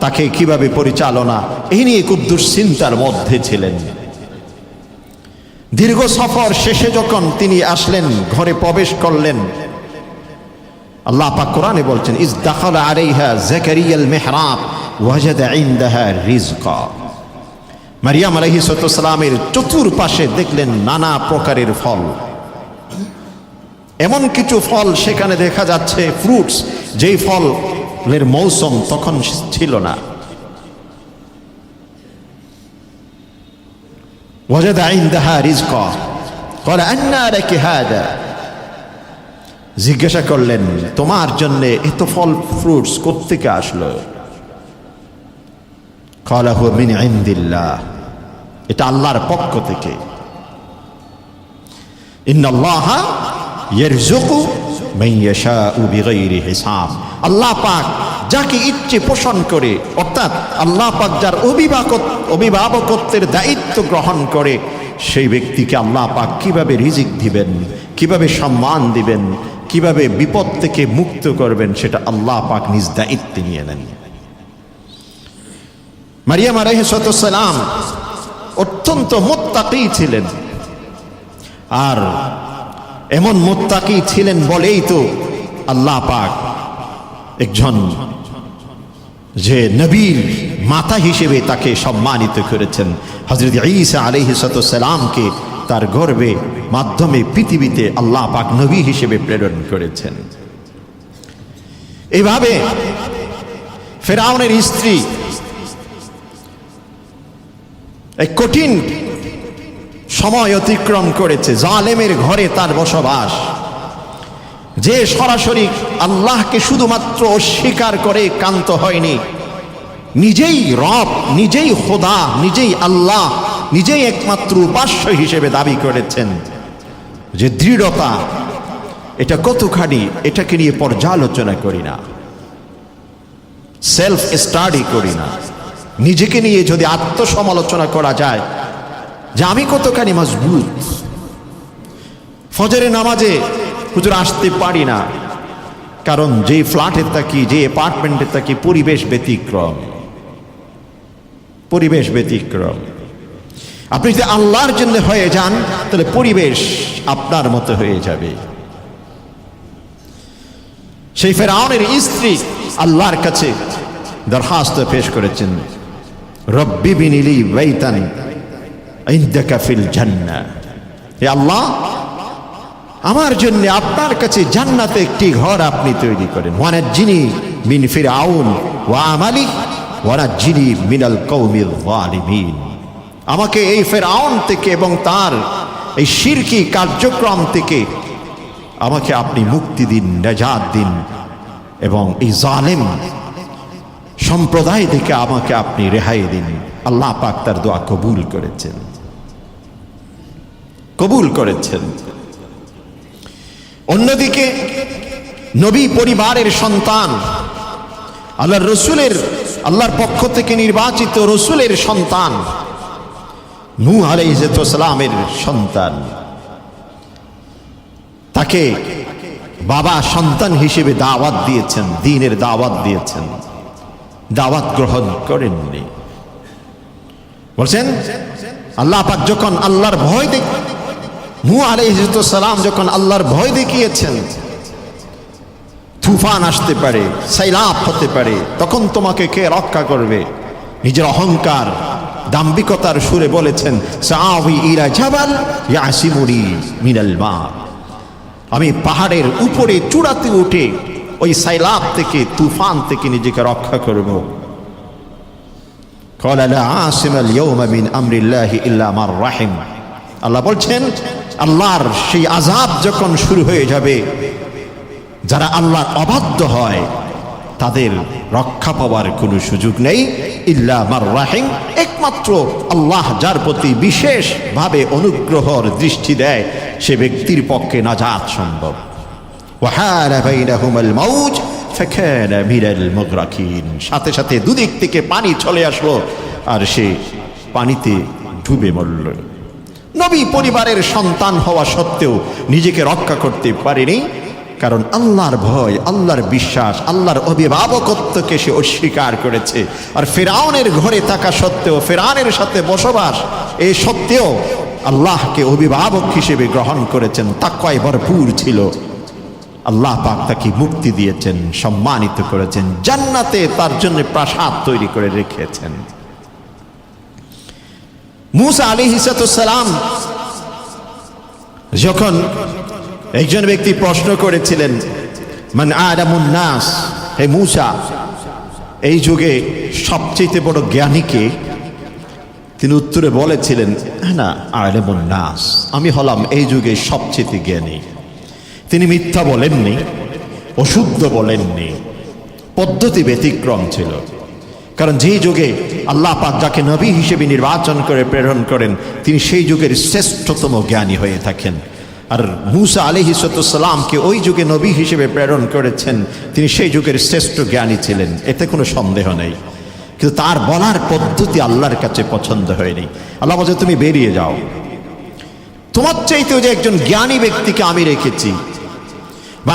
তাকে কিভাবে পরিচালনা, এই নিয়ে খুব দুশ্চিন্তার মধ্যে ছিলেন। দীর্ঘ সফর শেষে যখন তিনি আসলেন, ঘরে প্রবেশ করলেন, আল্লাহ পাক কোরআনে বলছেন ইজ দাখালা আলাইহা যাকারিয়াল মিহরাব ওয়াজাদা ইনদাহা রিজকা। মারিয়াম আলাইহিস সালামের চতুর্পাশে দেখলেন নানা প্রকারের ফল। এমন কিছু ফল সেখানে দেখা যাচ্ছে, ফ্রুটস, যেই ফলের মৌসুম তখন ছিল না। ওয়াজাদা ইনদাহা রিজকা ক্বালা আন্না লাকি হাদা। জিজ্ঞাসা করলেন তোমার জন্য এত ফল ফ্রুটস কোত্থেকে আসলো? ক্বালা হুয়া মিন ইনদিল্লাহ, এটা আল্লাহর পক্ষ থেকে। ইন্নাল্লাহা ইয়ারযুকু মান ইয়াশাউ বিগাইরি হিসাব। আল্লাহ পাক যাকে ইচ্ছে পোষণ করে, অর্থাৎ আল্লাহ পাক যার অভিভাবকত্বের দায়িত্ব গ্রহণ করে, সেই ব্যক্তিকে আল্লাহ পাক কিভাবে রিজিক দিবেন, কিভাবে সম্মান দিবেন, কিভাবে বিপদ থেকে মুক্ত করবেন, সেটা আল্লাহ পাক নিজ দায়িত্বে নিয়ে নেন। মারিয়াম আলাইহিস সালাম অত্যন্ত মুত্তাকি ছিলেন, আর এমন মুত্তাকি ছিলেন বলেই তো আল্লাহ পাক একজন যে নবীর মাতা হিসেবে তাকে সম্মানিত করেছেন। হযরত ঈসা আলাইহিস সালামকে তার গর্ভে মাধ্যমে পৃথিবীতে আল্লাহ পাক নবী হিসেবে প্রেরণ করেছেন। এইভাবে ফেরাউনের স্ত্রী এক কঠিন সময় অতিক্রম করেছে। জালেমের ঘরে তার বসবাস, যে সরাসরি আল্লাহকে শুধুমাত্র অস্বীকার করে ক্ষান্ত হয়নি, নিজেই রব, নিজেই খোদা, নিজেই আল্লাহ, নিজেই একমাত্র উপাস্য হিসেবে দাবি করেছেন। যে দৃঢ়তা, এটা কতখানি, এটাকে নিয়ে পর্যালোচনা করি না, সেলফ স্টাডি করি না। নিজেকে নিয়ে যদি আত্মসমালোচনা করা যায় যে আমি কতখানি মজবুত। ফজরের নামাজে হুজুর আসতে পারি না, কারণ যে ফ্ল্যাটে থাকি, যে অ্যাপার্টমেন্টে থাকি, পরিবেশ ব্যতিক্রম, পরিবেশ ব্যতিক্রম। আপনি যদি আল্লাহর জন্য হয়ে যান তাহলে পরিবেশ আপনার মতো হয়ে যাবে। সেই ফেরাউনের স্ত্রী আল্লাহর কাছে দরখাস্ত পেশ করেছেন, রব্বি বিনিলি বাইতান ইনদাকা ফিল জান্নাহ। হে আল্লাহ, আমার জন্য আপনার কাছে জান্নাতে একটি ঘর আপনি তৈরি করেন। ওয়ানাজ্জিনি মিন ফিরআউন ওয়া আমালি ওয়ানাজ্জিনি মিনাল কওমিল যালিমিন। আমাকে এই ফেরাউন থেকে এবং তার এই শিরকি কার্যক্রম থেকে আমাকে আপনি মুক্তি দিন, নাজাত দিন, এবং এই জালেম সম্প্রদায় থেকে আমাকে আপনি রেহাই দিন। আল্লাহ পাক তার দোয়া কবুল করেছেন, কবুল করেছেন। অন্যদিকে নবী পরিবারের সন্তান, আল্লাহর রসুলের, আল্লাহর পক্ষ থেকে নির্বাচিত রসুলের সন্তান, নূহ আলাইহিস সালামের সন্তান, তাকে বাবা সন্তান হিসেবে দাওয়াত দিয়েছেন, দ্বীনের দাওয়াত দিয়েছেন, দাওয়াত গ্রহণ করেননি। বলছেন আল্লাহ পাক যখন আল্লাহর ভয় নূহ আলাইহিস সালাম যখন আল্লাহর ভয় দেখিয়েছেন, তুফান আসতে পারে, সাইলাব হতে পারে, তখন তোমাকে কে রক্ষা করবে? নিজের অহংকার, দাম্ভিকতার সুরে বলেছেন, সাআবি ইলা জাবাল ইয়াসিমুনি মিনাল মা। আমি পাহাড়ের উপরে চূড়াতে উঠে ওই সাইলাব থেকে, তুফান থেকে নিজেকে রক্ষা করব। ক্বালা লা আসিমাল ইয়াওমা মিন আমরিল্লাহি ইল্লা মান রাহিম। আল্লাহ বলছেন, আল্লাহর সেই আযাব যখন শুরু হয়ে যাবে, যারা আল্লাহর অবাধ্য হয় তাদের রক্ষা পাওয়ার কোনো সুযোগ নেই। ইল্লা মার রাহিম, একমাত্র আল্লাহ যার প্রতি বিশেষভাবে অনুগ্রহর দৃষ্টি দেয় সে ব্যক্তির পক্ষে নাজাত সম্ভব। ওয়াহালা বাইনাহুমাল মাউজ ফাকানা মিনাল মুগরাকিন। সাথে সাথে দুদিক থেকে পানি চলে আসলো আর সে পানিতে ডুবে মরল। নবী পরিবারের সন্তান হওয়া সত্ত্বেও নিজেকে রক্ষা করতে পারেনি, কারণ আল্লাহর ভয়, আল্লাহর বিশ্বাস, আল্লাহর অভিভাবকত্বকে সে অস্বীকার করেছে। আর ফেরাউনের ঘরে থাকা সত্ত্বেও, ফেরাউনের সাথে বসবাস এ সত্ত্বেও আল্লাহকে অভিভাবক হিসেবে গ্রহণ করেছেন, তাকওয়ায় ভরপুর ছিল। আল্লাহ পাক তাকে মুক্তি দিয়েছেন, সম্মানিত করেছেন, জান্নাতে তার জন্য প্রাসাদ তৈরি করে রেখেছেন। মূসা আলাইহিস সালাম যখন একজন ব্যক্তি প্রশ্ন করেছিলেন, মান আলামুন নাস, হে মূসা, এই যুগে সবচেয়ে বড় জ্ঞানীকে? তিনি উত্তরে বলেছিলেন, না, আলামুন নাস, আমি হলাম এই যুগে সবচেয়ে জ্ঞানী। তিনি মিথ্যা বলেননি, অশুদ্ধ বলেননি, পদ্ধতি ব্যতিক্রম ছিল। কারণ যে যুগে আল্লাহ পাক যাকে নবী হিসেবে নির্বাচন করে প্রেরণ করেন, তিনি সেই যুগের শ্রেষ্ঠতম জ্ঞানী হয়ে থাকেন। আর মূসা আলাইহিস সালামকে ওই যুগে নবী হিসেবে প্রেরণ করেছেন, তিনি সেই যুগের শ্রেষ্ঠ জ্ঞানী ছিলেন, এতে কোনো সন্দেহ নেই। কিন্তু তার বলার পদ্ধতি আল্লাহর কাছে পছন্দ হয়নি। আল্লাহ বলছে, তুমি বেরিয়ে যাও, তোমার চাইতেও যে একজন জ্ঞানী ব্যক্তিকে আমি রেখেছি, বা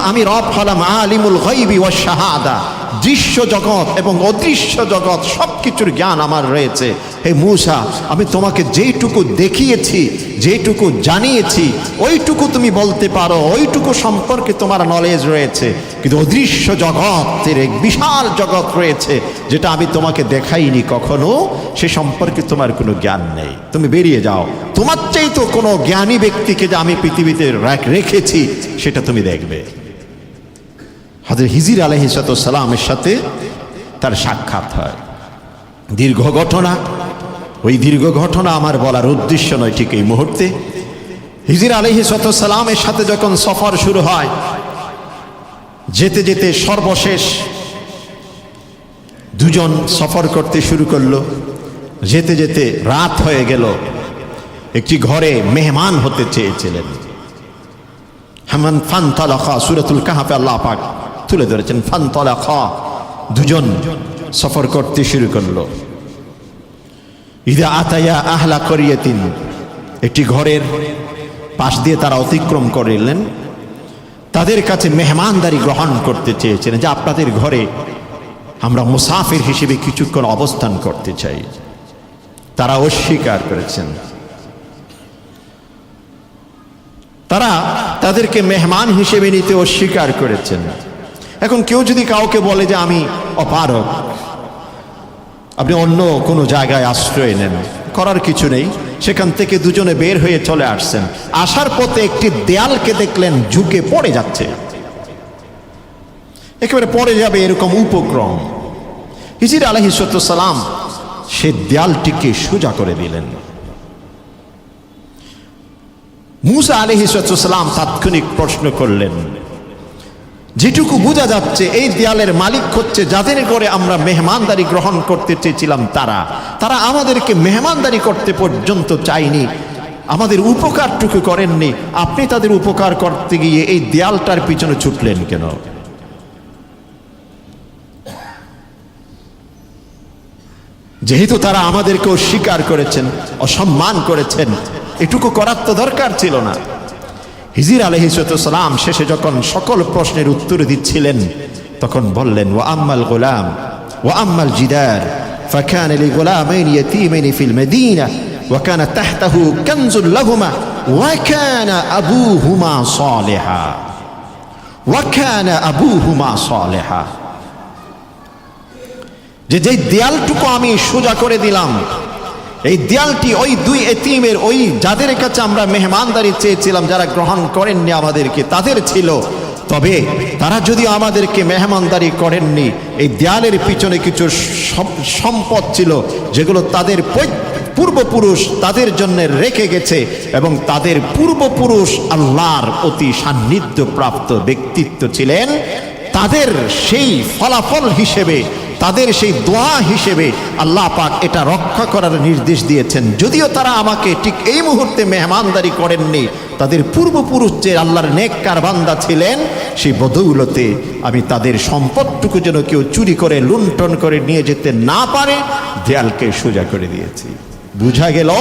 আমি রব হলাম আলিমুল গায়বি ওয়াশ শাহাদা, দৃশ্য জগৎ এবং অদৃশ্য জগৎ সব কিছুর জ্ঞান আমার রয়েছে। হে মূসা, আমি তোমাকে যেইটুকু দেখিয়েছি, যেইটুকু জানিয়েছি, ওইটুকু তুমি বলতে পারো, ওইটুকু সম্পর্কে তোমার নলেজ রয়েছে। কিন্তু অদৃশ্য জগতের এক বিশাল জগৎ রয়েছে যেটা আমি তোমাকে দেখাইনি কখনো, সে সম্পর্কে তোমার কোনো জ্ঞান নেই। তুমি বেরিয়ে যাও, তোমার চেয়ে তো কোনো জ্ঞানী ব্যক্তিকে যে আমি পৃথিবীতে রেখেছি সেটা তুমি দেখবে। হযরত হিজর আলাইহিস সালামের সাথে তার সাক্ষাৎ হয়। দীর্ঘ ঘটনা, ওই দীর্ঘ ঘটনা আমার বলার উদ্দেশ্য নয় ঠিক এই মুহূর্তে। হিজর আলাইহিস সালামের সাথে যখন সফর শুরু হয়, যেতে যেতে সর্বশেষ দুজন সফর করতে শুরু করলো। যেতে যেতে রাত হয়ে গেল। একটি ঘরে মেহমান হতে চেয়েছিলেন। হামান ফানতালাকা, সূরাতুল কাহফে আল্লাহ পাক তুলে ধরেছেন ফানতালাকা, দুজন সফর করতে শুরু করলো। ইদা আতায়া আহলা করিয়াতিন, একটি ঘরের পাশ দিয়ে তারা অতিক্রম করলেন। তাদের কাছে মেহমানদারি গ্রহণ করতে চেয়েছিলেন যে আপনাদের ঘরে আমরা মুসাফির হিসেবে কিছুক্ষণ অবস্থান করতে চাই। তারা অস্বীকার করেছেন। তারা তাদেরকে মেহমান হিসেবে নিতে অস্বীকার করেছেন। এখন কেউ যদি কাউকে বলে যে আমি অপারগ, আপনি অন্য কোনো জায়গায় আশ্রয় নেন, করার কিছু নেই। সেখান থেকে দুজনে বের হয়ে চলে আসছেন। আসার পথে একটি দেয়ালকে দেখলেন ঝুঁকে পড়ে যাচ্ছে, একেবারে পড়ে যাবে এরকম উপক্রম। হিজর আলাইহিস সালাম সে দেয়ালটিকে সোজা করে দিলেন। মূসা আলাইহিস সালাম তাৎক্ষণিক প্রশ্ন করলেন, যেটুকু বোঝা যাচ্ছে এই দেয়ালের মালিক হচ্ছে যাদের ঘরে আমরা মেহমানদারি গ্রহণ করতে চেয়েছিলাম তারা আমাদেরকে মেহমানদারি করতে পর্যন্ত চায়নি, আমাদের উপকারটুকু করেননি। আপনি তাদের উপকার করতে গিয়ে এই দেয়ালটার পিছনে ছুটলেন কেন? যেহেতু তারা আমাদেরকে অস্বীকার করেছেন, অসম্মান করেছেন, এটুকু করার তো দরকার ছিল না। হিজর আলাইহিস সালাম শেষে যখন সকল প্রশ্নের উত্তর দিচ্ছিলেন তখন বললেন, ওয়া আম্মাল গুলাম ওয়া আম্মাল জিদার ফাকানা লিগুলামাইনি ইয়াতীমাইনি ফিল মাদিনা ওয়া কানা তাহতাহু কানজুল লাহুমা ওয়া কানা আবুহুমা সালিহা ওয়া কানা আবুহুমা সালিহা। যে দেয়ালটুকু আমি সোজা করে দিলাম, এই দেয়ালটি ওই দুই এতিমের, ওই যাদের কাছে আমরা মেহমানদারি চেয়েছিলাম, যারা গ্রহণ করেননি আমাদেরকে, তাদের ছিল। তবে তারা যদিও আমাদেরকে মেহমানদারি করেননি, এই দেয়ালের পিছনে কিছু সম্পদ ছিল যেগুলো তাদের পূর্বপুরুষ তাদের জন্য রেখে গেছে, এবং তাদের পূর্বপুরুষ আল্লাহর অতি সান্নিধ্য প্রাপ্ত ব্যক্তিত্ব ছিলেন। তাদের সেই ফলাফল হিসেবে, তাদের সেই দোয়া হিসেবে আল্লাহ পাক এটা রক্ষা করার নির্দেশ দিয়েছেন। যদিও তারা আমাকে ঠিক এই মুহূর্তে মেহমানদারি করেননি, তাদের পূর্বপুরুষ যে আল্লাহর নেককার বান্দা ছিলেন, সেই বদৌলতে আমি তাদের সম্পদটুকু যেন কেউ চুরি করে লুণ্ঠন করে নিয়ে যেতে না পারে, দেয়ালকে সোজা করে দিয়েছি। বুঝা গেল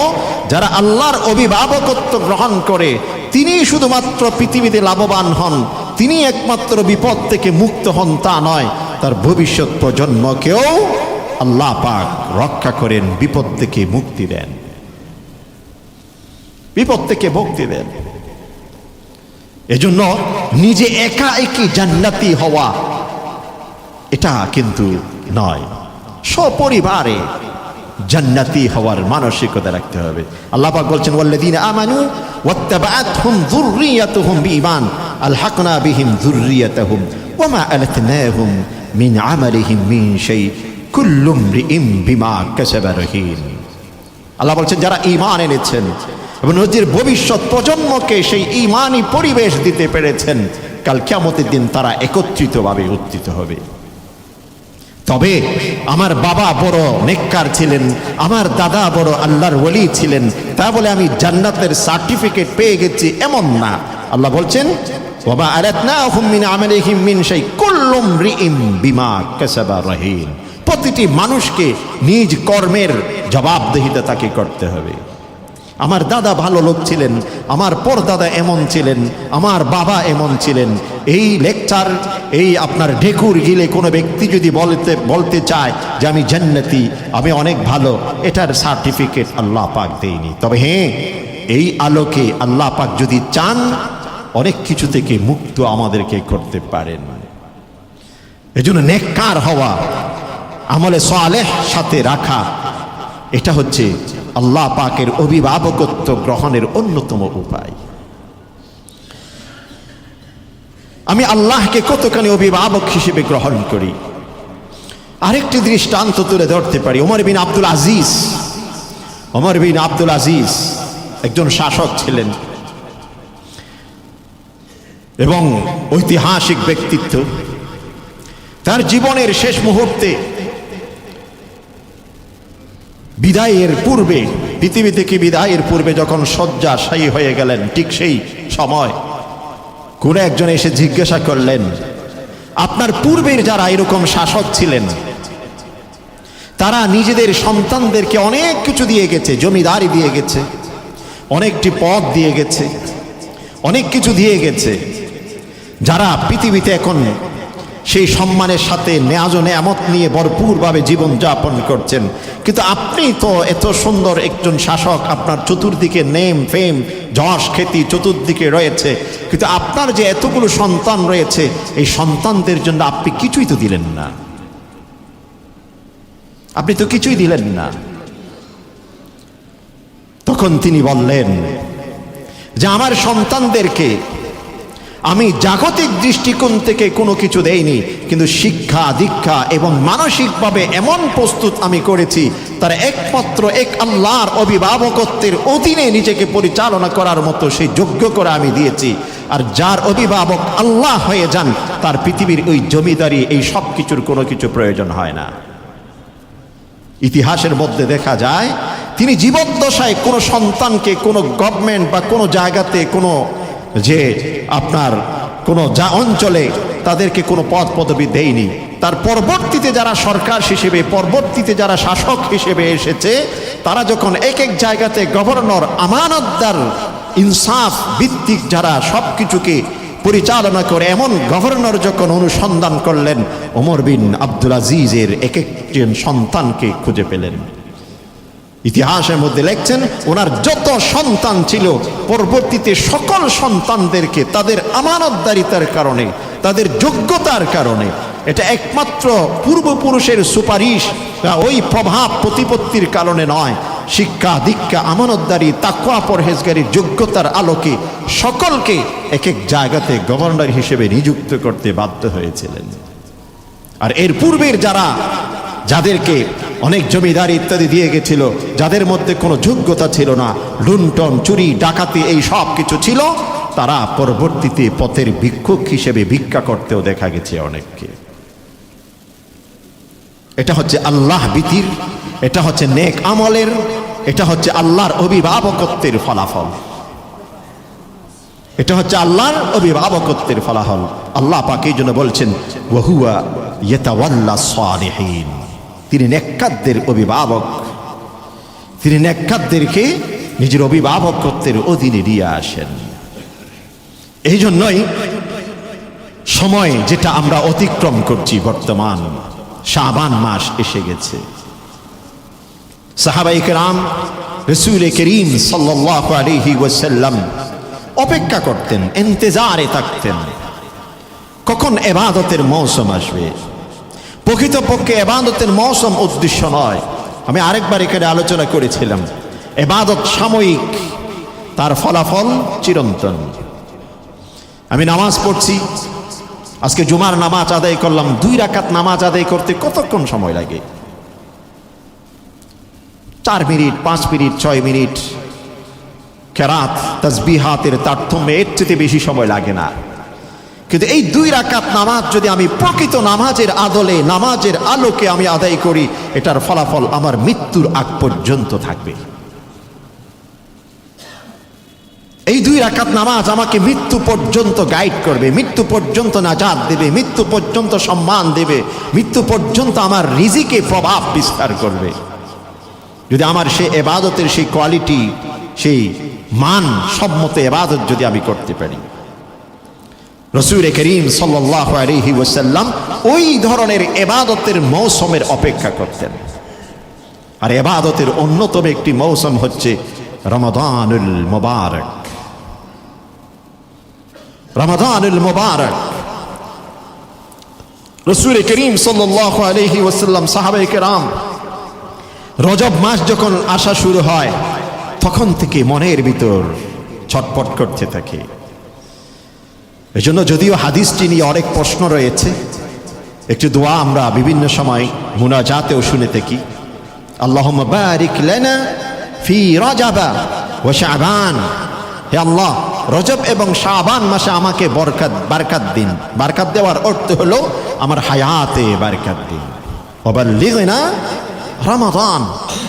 যারা আল্লাহর অভিভাবকত্ব গ্রহণ করে তিনি শুধুমাত্র পৃথিবীতে লাভবান হন, তিনি একমাত্র বিপদ থেকে মুক্ত হন তা নয়, তার ভবিষ্যৎ প্রজন্মকেও আল্লাহ পাক রক্ষা করেন, বিপদ থেকে মুক্তি দেন, বিপদ থেকে মুক্তি দেন। এজন্য নিজে একা একই জান্নাতি হওয়া এটা কিন্তু নয়, সপরিবারে জান্নাতি হওয়ার মানসিকতা রাখতে হবে। আল্লাহ পাক বলছেন, ওয়াল্লাযীনা আমানু ওয়াত্তাবাআতহুম যুররিয়াতুহুম বিঈমান আলহাকনা বিহিম যুররিয়াতাহুম ওয়ামা আলাতনাহুম মিন আমালিহিম মিন শাই কুল্লু ইমরিইম বিমা কাসাবা রহিন। আল্লাহ বলছেন যারা ঈমান এনেছেন এবং নিজের ভবিষ্যৎ প্রজন্মকে সেই ঈমানি পরিবেশ দিতে পেরেছেন, কাল কিয়ামতের দিন তারা একত্রিতভাবে উত্থিত হবে। তবে আমার বাবা বড় নেককার ছিলেন, আমার দাদা বড় আল্লাহর ওলি ছিলেন, তা বলে আমি জান্নাতের সার্টিফিকেট পেয়ে গেছি এমন না। আল্লাহ বলছেন, ওয়ামা আলাতনাহুম মিন আমালিহিম মিন শাই কুল্লু ইমরিইম বিমা কাসাবা রহিন। প্রতিটি মানুষকে নিজ কর্মের জবাবদিহিতা তাকে করতে হবে। আমার দাদা ভালো লোক ছিলেন, আমার পরদাদা এমন ছিলেন, আমার বাবা এমন ছিলেন, এই লেকচার, এই আপনার ঢেকুর গিলে কোনো ব্যক্তি যদি বলতে চায় যে আমি জান্নাতি, আমি অনেক ভালো, এটার সার্টিফিকেট আল্লাহ পাক দেয়নি। তবে হ্যাঁ, এই আলোকে আল্লাহ পাক যদি চান অনেক কিছু থেকে মুক্ত আমাদেরকে করতে পারেন। এজন্য নেককার হওয়া, আমলে সালেহ সাথে রাখা, এটা হচ্ছে আল্লাহ পাকের অভিভাবকত্ব গ্রহণের অন্যতম উপায়। আমি আল্লাহকে কতখানি অভিভাবক হিসেবে গ্রহণ করি, আরেকটি দৃষ্টান্ত তুলে ধরতে পারি। ওমর বিন আব্দুল আজিজ একজন শাসক ছিলেন এবং ঐতিহাসিক ব্যক্তিত্ব। তার জীবনের শেষ মুহূর্তে বিদায়ের পূর্বে, পৃথিবী থেকে বিদায়ের পূর্বে যখন শয্যাশায়ী হয়ে গেলেন, ঠিক সেই সময় কোন একজন এসে জিজ্ঞাসা করলেন, আপনার পূর্বের যারা এরকম শাসক ছিলেন তারা নিজেদের সন্তানদেরকে অনেক কিছু দিয়ে গেছে, জমিদারি দিয়ে গেছে, অনেকটি পদ দিয়ে গেছে, অনেক কিছু দিয়ে গেছে, যারা পৃথিবীতে এখন সেই সম্মানের সাথে নেয়াজ ও নেয়ামত নিয়ে ভরপুরভাবে জীবন যাপন করছেন। কিন্তু আপনি তো এত সুন্দর একজন শাসক, আপনার চতুর্দিকে নেম ফেম যশ খ্যাতি চতুর্দিকে রয়েছে, কিন্তু আপনার যে এতগুলো সন্তান রয়েছে, এই সন্তানদের জন্য আপনি কিছুই তো দিলেন না, আপনি তো কিছুই দিলেন না। তখন তিনি বললেন যে আমার সন্তানদেরকে আমি জাগতিক দৃষ্টিকোণ থেকে কোনো কিছু দেইনি, কিন্তু শিক্ষা দীক্ষা এবং মানসিকভাবে এমন প্রস্তুত আমি করেছি, তার একমাত্র এক আল্লাহর অভিভাবকত্বের অধীনে নিজেকে পরিচালনা করার মতো সেই যোগ্য করে আমি দিয়েছি। আর যার অভিভাবক আল্লাহ হয়ে যান, তার পৃথিবীর ওই জমিদারি এই সব কিছুর কোনো কিছু প্রয়োজন হয় না। ইতিহাসের মধ্যে দেখা যায় তিনি জীবদ্দশায় কোনো সন্তানকে কোনো গভর্নমেন্ট বা কোনো জায়গাতে কোনো যে আপনার কোনো যা অঞ্চলে তাদেরকে কোনো পদ পদবি দেয়নি। তার পরবর্তীতে যারা সরকার হিসেবে, পরবর্তীতে যারা শাসক হিসেবে এসেছে, তারা যখন এক এক জায়গাতে গভর্নর, আমানতদার, ইনসাফ ভিত্তিক যারা সব কিছুকে পরিচালনা করে, এমন গভর্নর যখন অনুসন্ধান করলেন, ওমর বিন আব্দুল আজিজের এক একজন সন্তানকে খুঁজে পেলেন। ইতিহাসের মধ্যে লেখছেন ওনার যত সন্তান ছিল, পরবর্তীতে সকল সন্তানদেরকে তাদের আমানতদারিতার কারণে, তাদের যোগ্যতার কারণে, এটা একমাত্র পূর্বপুরুষের সুপারিশ বা ওই প্রভাব প্রতিপত্তির কারণে নয়, শিক্ষা দীক্ষা আমানতদারি তাকওয়া পরহেজগারির যোগ্যতার আলোকে সকলকে এক এক জায়গাতে গভর্নর হিসেবে নিযুক্ত করতে বাধ্য হয়েছিলেন। আর এর পূর্বের যাদেরকে অনেক জমিদারি ইত্যাদি দিয়ে গেছিল, যাদের মধ্যে কোনো যোগ্যতা ছিল না, লুণ্ঠন চুরি ডাকাতি এই সব কিছু ছিল, তারা পরবর্তীতে পথের ভিক্ষুক হিসেবে ভিক্ষা করতেও দেখা গেছে অনেককে। এটা হচ্ছে আল্লাহ ভীতির, এটা হচ্ছে নেক আমলের, এটা হচ্ছে আল্লাহর অভিভাবকত্বের ফলাফল। এটা হচ্ছে আল্লাহর অভিভাবকত্বের ফলাফল। আল্লাহ পাক এই জন্য বলছেন ওয়াহুয়া ইয়াতাওয়াল্লা সালিহিন, তিনি নেককারদের অভিভাবক, তিনি নেককারদেরকে নিজের অভিভাবকত্বের অধীনে নিয়ে আসেন। এই জন্যই সময় যেটা আমরা অতিক্রম করছি, বর্তমান শাবান মাস এসে গেছে, সাহাবায়ে কেরাম রাসূল করিম সাল্লাল্লাহু আলাইহি ওয়াসাল্লাম অপেক্ষা করতেন, ইন্তজারে থাকতেন কখন ইবাদতের মৌসুম আসবে। প্রকৃতপক্ষে ইবাদতের মৌসুম উদ্দেশ্য নয়, আমি আরেকবার এখানে আলোচনা করেছিলাম, ইবাদত সাময়িক, তার ফলাফল চিরন্তন। আমি নামাজ পড়ছি, আজকে জুমার নামাজ আদায় করলাম, 2 রাকাত নামাজ আদায় করতে কতক্ষণ সময় লাগে? 4 মিনিট, 5 মিনিট, 6 মিনিট। কেরাত তাসবিহাতের তারতম্যে এর চেয়ে বেশি সময় লাগে না। কিন্তু এই 2 রাকাত নামাজ যদি আমি প্রকৃত নামাজের আদলে, নামাজের আলোকে আমি আদায় করি, এটার ফলাফল আমার মৃত্যুর আগ পর্যন্ত থাকবে। এই 2 রাকাত নামাজ আমাকে মৃত্যু পর্যন্ত গাইড করবে, মৃত্যু পর্যন্ত নাজাত দেবে, মৃত্যু পর্যন্ত সম্মান দেবে, মৃত্যু পর্যন্ত আমার রিজিকে প্রভাব বিস্তার করবে। যদি আমার সেই ইবাদতের সেই কোয়ালিটি, সেই মান সম্মত ইবাদত যদি আমি করতে পারি। রাসূল করিম সাল্লাল্লাহু আলাইহি ওয়াসাল্লাম ওই ধরনের ইবাদতের মৌসুমের অপেক্ষা করতেন। আর ইবাদতের অন্যতম একটি মৌসুম হচ্ছে রমাদানুল মুবারক। রমাদানুল মুবারক, রাসূল করিম সাল্লাল্লাহু আলাইহি ওয়াসাল্লাম, সাহাবায়ে কেরাম রজব মাস যখন আসা শুরু হয় তখন থেকে মনের ভিতর ছটফট করতে থাকে। এজন্য যদিও হাদিসটি নিয়ে অনেক প্রশ্ন রয়েছে, একটি দোয়া আমরা বিভিন্ন সময় মুনাজাতেও শুনে থাকি, আল্লাহুম্মা বারিক লানা ফি রজব ওয়া শাবান। হে আল্লাহ, রজব এবং শাবান মাসে আমাকে বরকত দিন। বরকত দেওয়ার অর্থ হলো আমার হায়াতে বরকত দিন। ওয়াবাল্লিগনা রমাদান,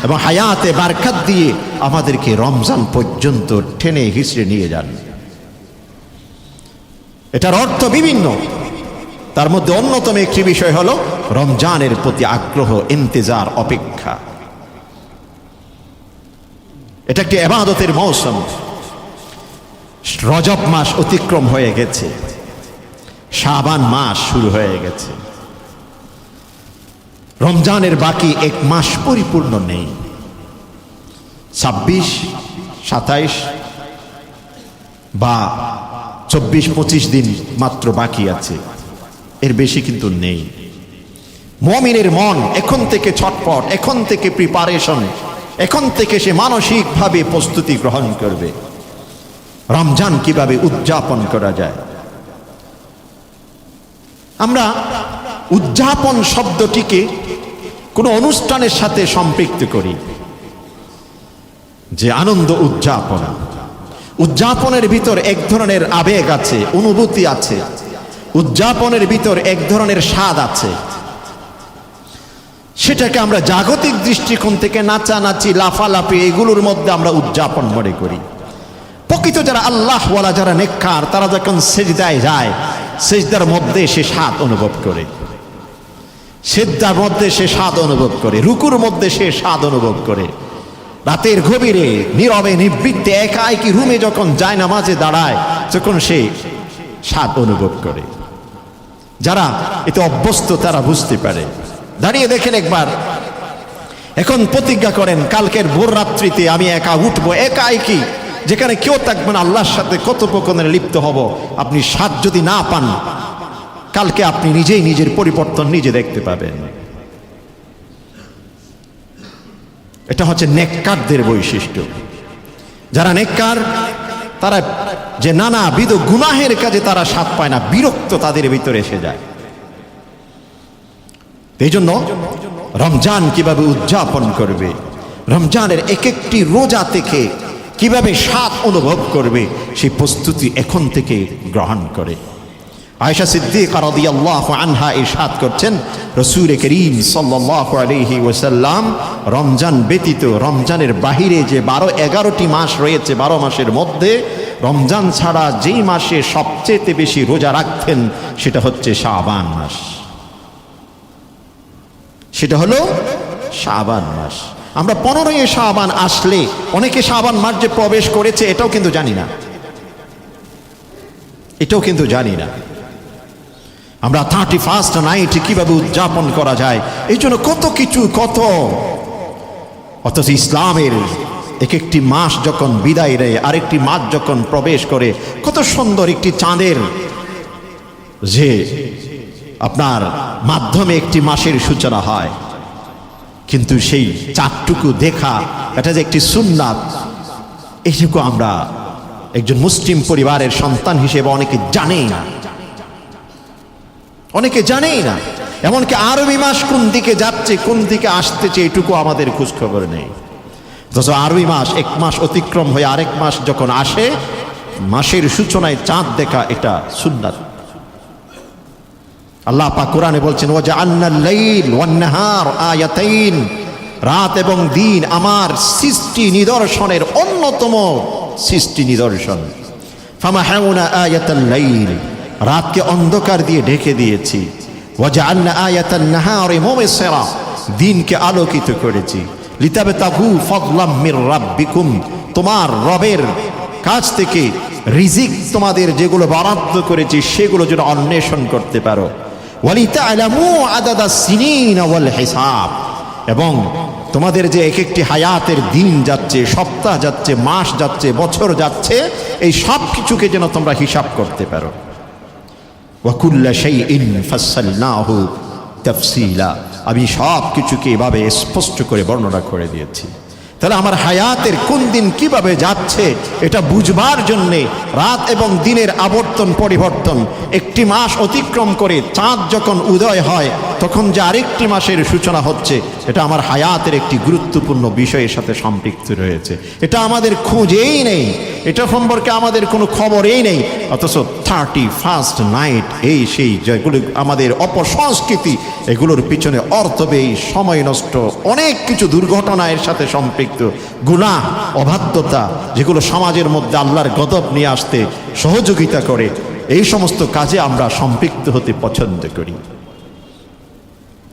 এবং হায়াতে বরকত দিয়ে আমাদেরকে রমজান পর্যন্ত টেনে হিঁচড়ে নিয়ে যান। এটার অর্থ বিভিন্ন, তার মধ্যে অন্যতম একটি বিষয় হলো রমজানের প্রতি আগ্রহ, ইন্তজার, অপেক্ষা। এটা একটি ইবাদতের মৌসুম। রজব মাস অতিক্রম হয়ে গেছে, শাবান মাস শুরু হয়ে গেছে, রমজানের বাকি এক মাস পরিপূর্ণ নেই। 26, 27 বা 24-25 দিন মাত্র বাকি আছে, এর বেশি কিন্তু নেই। মুমিনের মন এখন থেকে ছটপট, এখন থেকে প্রিপারেশন, এখন থেকে সে মানসিকভাবে প্রস্তুতি গ্রহণ করবে রমজান কিভাবে উদযাপন করা যায়। আমরা উদযাপন শব্দটিকে কোনো অনুষ্ঠানের সাথে সম্পৃক্ত করি, যে আনন্দ উদযাপন। উদযাপনের ভিতর এক ধরনের আবেগ আছে, অনুভূতি আছে, উদযাপনের ভিতর এক ধরনের স্বাদ আছে। সেটাকে আমরা জাগতিক দৃষ্টিকোণ থেকে নাচানাচি, লাফালাফি, এগুলোর মধ্যে আমরা উদযাপন মনে করি। প্রকৃত যারা আল্লাহওয়ালা, যারা নেককার, তারা যখন সেজদায় যায়, সেজদার মধ্যে সে স্বাদ অনুভব করে, সেজদার মধ্যে সে স্বাদ অনুভব করে, রুকুর মধ্যে সে স্বাদ অনুভব করে। রাতের গভীরে নীরবে নিবৃত্তে একাকী রুমে যখন যায় নামাজে দাঁড়ায়, তখন সে স্বাদ অনুভব করে। যারা এতে অভ্যস্ত তারা বুঝতে পারে। দাঁড়িয়ে দেখেন একবার, এখন প্রতিজ্ঞা করেন কালকের ভোর রাত্রিতে আমি একা উঠবো, একাকী, যেখানে কেউ থাকবেন, আল্লাহর সাথে কথোপকথনে লিপ্ত হব। আপনি স্বাদ যদি না পান, কালকে আপনি নিজেই নিজের পরিবর্তন নিজে দেখতে পাবেন। এটা হচ্ছে নেককারদের বৈশিষ্ট্য। যারা নেককার, তারা যে নানাবিধ গুনাহের কাজে তারা স্বাদ পায় না, বিরক্ত তাদের ভিতরে এসে যায়। এই জন্য রমজান কিভাবে উদযাপন করবে, রমজানের এক একটি রোজা থেকে কিভাবে স্বাদ অনুভব করবে, সেই প্রস্তুতি এখন থেকে গ্রহণ করে। আয়েশা সিদ্দিকা রাদিয়াল্লাহু আনহা ইরশাদ করছেন, রাসূল করিম সাল্লাল্লাহু আলাইহি ওয়াসাল্লাম রমজান ব্যতীত, রমজানের বাহিরে যে 12-11টি মাস রয়েছে, 12 মাসের মধ্যে রমজান ছাড়া যেই মাসে সবচেয়ে বেশি রোজা রাখতেন সেটা হচ্ছে শাবান মাস। সেটা হলো শাবান মাস। আমরা 15ই শাবান আসলে অনেকে শাবান মাস যে প্রবেশ করেছে এটাও কিন্তু জানি না, এটাও কিন্তু জানি না। আমরা 31st নাইট কিভাবে উদযাপন করা যায়, এই জন্য কত কিছু, অথচ ইসলামের এক একটি মাস যখন বিদায় নেয়, আরেকটি মাস যখন প্রবেশ করে, কত সুন্দর একটি চাঁদের যে আপনার মাধ্যমে একটি মাসের সূচনা হয়। কিন্তু সেই চাঁদটুকু দেখা, এটা যে একটি সুন্নাত, এইটুকু আমরা একজন মুসলিম পরিবারের সন্তান হিসেবে অনেকে জানেই না, অনেকে জানেই না। এমনকি আরবি মাস কোন দিকে যাচ্ছে, কোন দিকে আসতেছে, এটুকু আমাদের খোঁজ খবর নেই। অথচ আরবি মাস এক মাস অতিক্রম হয়ে আরেক মাস যখন আসে, মাসের সূচনায় চাঁদ দেখা এটা সুন্নাত। আল্লাহ পাক কোরআনে বলছেন, ওয়াজআলনাল লাইল ওয়ান নাহার আয়াতাইন, রাত এবং দিন আমার সৃষ্টি নিদর্শনের অন্যতম সৃষ্টি নিদর্শন। ফামাহাউনা আয়াতাল লাইল, রাতকে অন্ধকার দিয়ে ঢেকে দিয়েছি। ওয়াজআলনা আয়াতান নাহারি মুবসিরা, দিনকে আলোকিত করেছি। লিতাবতাগু ফাদলাম মির রাব্বিকুম, তোমার রবের কাছ থেকে রিজিক তোমাদের যেগুলো বরাদ্দ করেছি সেগুলো যেন অন্বেষণ করতে পারো। ওয়ালিতা'লামু আদাদাস সিনিনা ওয়াল হিসাব, এবং তোমাদের যে এক একটি হায়াতের দিন যাচ্ছে, সপ্তাহ যাচ্ছে, মাস যাচ্ছে, বছর যাচ্ছে, এই সব কিছুকে যেন তোমরা হিসাব করতে পারো। ওয়া কুল্লা শাইইন ফাসসালনাহু তাফসীলা, আমি সব কিছুকে এভাবে স্পষ্ট করে বর্ণনা করে দিয়েছি। তাহলে আমার হায়াতের কোন দিন কিভাবে যাচ্ছে এটা বুঝবার জন্যে রাত এবং দিনের আবর্তন পরিবর্তন, একটি মাস অতিক্রম করে চাঁদ যখন উদয় হয় তখন যে আরেকটি মাসের সূচনা হচ্ছে, এটা আমার হায়াতের একটি গুরুত্বপূর্ণ বিষয়ের সাথে সম্পৃক্ত রয়েছে। এটা আমাদের খোঁজেই নেই, এটা সম্পর্কে আমাদের কোনো খবরেই নেই, অথচ 31st নাইট এই সেই যেগুলো আমাদের অপসংস্কৃতি, এগুলোর পিছনে অর্থব্যয়, সময় নষ্ট, অনেক কিছু দুর্ঘটনা এর সাথে সম্পৃক্ত, গুনাহ, অবাধ্যতা, যেগুলো সমাজের মধ্যে আল্লাহর গজব নিয়ে আসতে সহযোগিতা করে, এই সমস্ত কাজে আমরা সম্পৃক্ত হতে পছন্দ করি।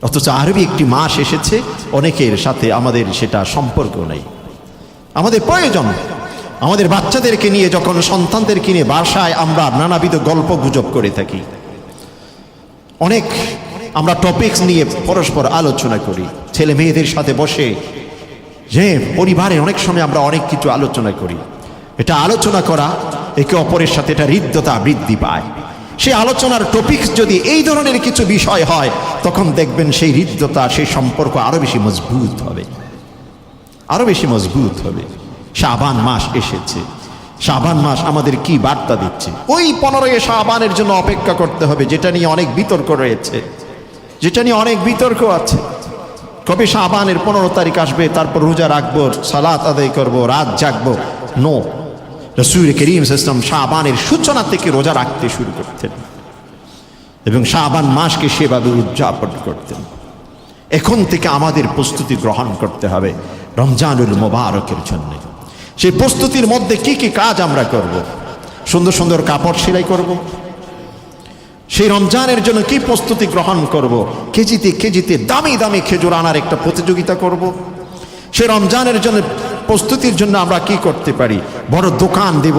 অথচ আরবি একটি মাস এসেছে, অনেকের সাথে আমাদের সেটা সম্পর্ক নেই। আমাদের প্রয়োজন, আমাদের বাচ্চাদেরকে নিয়ে যখন সন্তানদেরকে নিয়ে বাসায় আমরা নানাবিধ গল্প গুজব করে থাকি, অনেক আমরা টপিকস নিয়ে পরস্পর আলোচনা করি, ছেলে মেয়েদের সাথে বসে যে পরিবারে অনেক সময় আমরা অনেক কিছু আলোচনা করি। এটা আলোচনা করা একে অপরের সাথে এটা হৃদ্যতা বৃদ্ধি পায়। সেই আলোচনার টপিকস যদি এই ধরনের কিছু বিষয় হয়, তখন দেখবেন সেই হৃদ্যতা, সেই সম্পর্ক আরো বেশি মজবুত হবে, আরো বেশি মজবুত হবে। শাবান মাস এসেছে, শাবান মাস আমাদের কি বার্তা দিচ্ছে? ওই 15 শাবানের জন্য অপেক্ষা করতে হবে, যেটা নিয়ে অনেক বিতর্ক রয়েছে, যেটা নিয়ে অনেক বিতর্ক আছে। কবে শাবানের 15 তারিখ আসবে, তারপর রোজা রাখবো, সালাত আদায় করবো, রাত জাগবো? নো, রাসূল করিম সাল্লাল্লাহু আলাইহি ওয়াসাল্লাম শাবানের সূচনা থেকে রোজা রাখতে শুরু করতেন এবং শাবান মাসকে সেভাবে উদযাপন করতেন। এখন থেকে আমাদের প্রস্তুতি গ্রহণ করতে হবে রমজানুল মুবারকের জন্য। সেই প্রস্তুতির মধ্যে কি কি কাজ আমরা করব? সুন্দর সুন্দর কাপড় সেলাই করব, সেই রমজানের জন্য কি প্রস্তুতি গ্রহণ করব? কেজিতে কেজিতে দামি দামি খেজুর আনার একটা প্রতিযোগিতা করব। সেই রমজানের জন্য প্রস্তুতির জন্য আমরা কি করতে পারি? বড় দোকান দিব,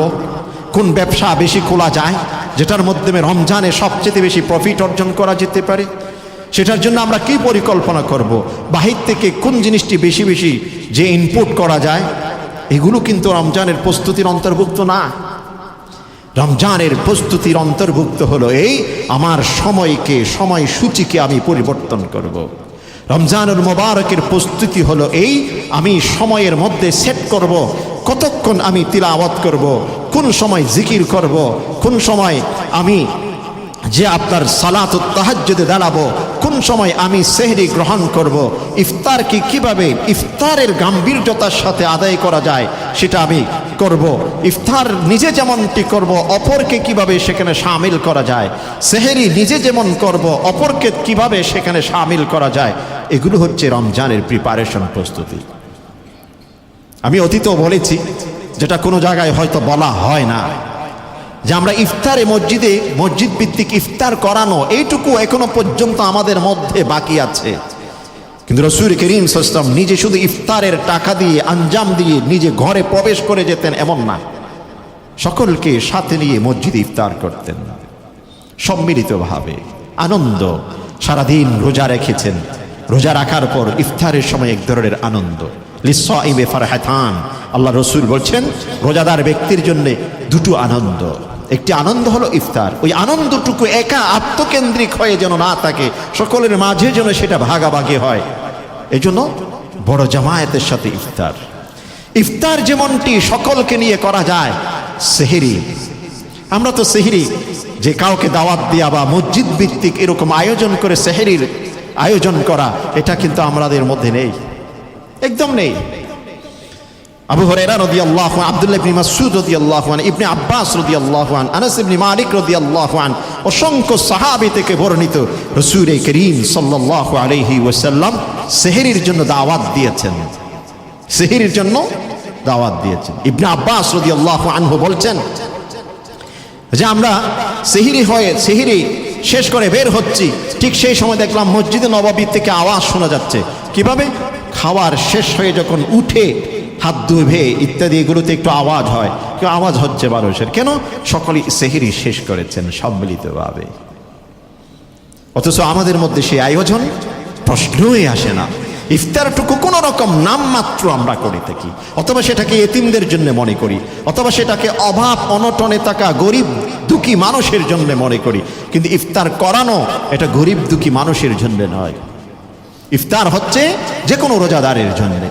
কোন ব্যবসা বেশি খোলা যায়, যেটার মাধ্যমে রমজানে সবচেয়ে বেশি প্রফিট অর্জন করা যেতে পারে, সেটার জন্য আমরা কি পরিকল্পনা করব? বাহির থেকে কোন জিনিসটি বেশি বেশি যে ইনপুট করা যায়, এগুলো কিন্তু রমজানের প্রস্তুতির অন্তর্ভুক্ত না। রমজানের প্রস্তুতির অন্তর্ভুক্ত হলো এই, আমার সময়কে, সময়সূচিকে আমি পরিবর্তন করব। রমজানুল মুবারকের প্রস্তুতি হলো এই, আমি সময়ের মধ্যে সেট করব কতক্ষণ আমি তিলাওয়াত করব, কোন সময় জিকির করব, কোন সময় আমি যে আপনার সালাতুত তাহাজ্জুদে দাঁড়াবো, কোন সময় আমি সেহরি গ্রহণ করব, ইফতারকে কিভাবে ইফতারের গাম্ভীর্যতার সাথে আদায় করা যায় সেটা আমি করব, ইফতার নিজে যেমনটি করব অপরকে কিভাবে সেখানে শামিল করা যায়, সেহরি নিজে যেমন করব অপরকে কিভাবে সেখানে শামিল করা যায়, এগুলো হচ্ছে রমজানের প্রিপারেশন, প্রস্তুতি। আমি অতীতেও বলেছি, যেটা কোনো জায়গায় হয়তো বলা হয় না, যে আমরা ইফতারে মসজিদ ভিত্তিক ইফতার করানো, এইটুকু এখনো পর্যন্ত আমাদের মধ্যে বাকি আছে। কিন্তু রাসূল করিম সাল্লাল্লাহু আলাইহি ওয়াসাল্লাম নিজে শুধু ইফতারের টাকা দিয়ে, আঞ্জাম দিয়ে নিজে ঘরে প্রবেশ করে যেতেন এমন না, সকলকে সাথে নিয়ে মসজিদে ইফতার করতেন সম্মিলিতভাবে, আনন্দ। সারাদিন রোজা রেখেছেন, রোজা রাখার পর ইফতারের সময় এক ধরনের আনন্দ। লিসাইমে ফারহাতান, আল্লাহ রসুল বলছেন রোজাদার ব্যক্তির জন্য দুটো আনন্দ। একটি আনন্দ হলো ইফতার, ওই আনন্দটুকু একা আত্মকেন্দ্রিক হয়ে যেন না থাকে, সকলের মাঝে যেন সেটা ভাগাভাগি হয়। এই জন্য বড় জামায়াতের সাথে ইফতার। ইফতার যেমনটি সকলকে নিয়ে করা যায়, সেহরি, আমরা তো সেহরি যে কাউকে দাওয়াত দেওয়া বা মসজিদ ভিত্তিক এরকম আয়োজন করে সেহরির আয়োজন করা, এটা কিন্তু আমাদের মধ্যে নেই, একদম নেই। আবু হুরায়রা রাদিয়াল্লাহু আনহু, আব্দুল্লাহ ইবনে মাসউদ রাদিয়াল্লাহু আনহু, ইবনে আব্বাস রাদিয়াল্লাহু আনহু, আনাস ইবনে মালিক রাদিয়াল্লাহু আনহু, অসংখ্য সাহাবী থেকে বর্ণিত রাসূল করিম সাল্লাল্লাহু আলাইহি ওয়াসাল্লাম সেহরির জন্য দাওয়াত দিয়েছেন, সেহরির জন্য দাওয়াত দিয়েছেন। ইবনে আব্বাস রাদিয়াল্লাহু আনহু বলছেন যে আমরা সেহরি শেষ করে বের হচ্ছি, ঠিক সেই সময় দেখলাম মসজিদে নববী থেকে আওয়াজ শোনা যাচ্ছে। কিভাবে? খাওয়ার শেষ হয়ে যখন উঠে হাত ধুবে ইত্যাদি এগুলোতে একটু আওয়াজ হয়, কেউ আওয়াজ হচ্ছে মানুষের, কেন? সকলেই সেহরি শেষ করেছেন সম্মিলিতভাবে। অথচ আমাদের মধ্যে সেই আয়োজন প্রশ্নই আসে না। ইফতারটুকু কোনো রকম নামমাত্র আমরা করে থাকি, অথবা সেটাকে এতিমদের জন্য মনে করি, অথবা সেটাকে অভাব অনটনে থাকা গরিব দুঃখী মানুষের জন্য মনে করি। কিন্তু ইফতার করানো এটা গরিব দুঃখী মানুষের জন্য নয়, ইফতার হচ্ছে যে কোনো রোজাদারের জন্য।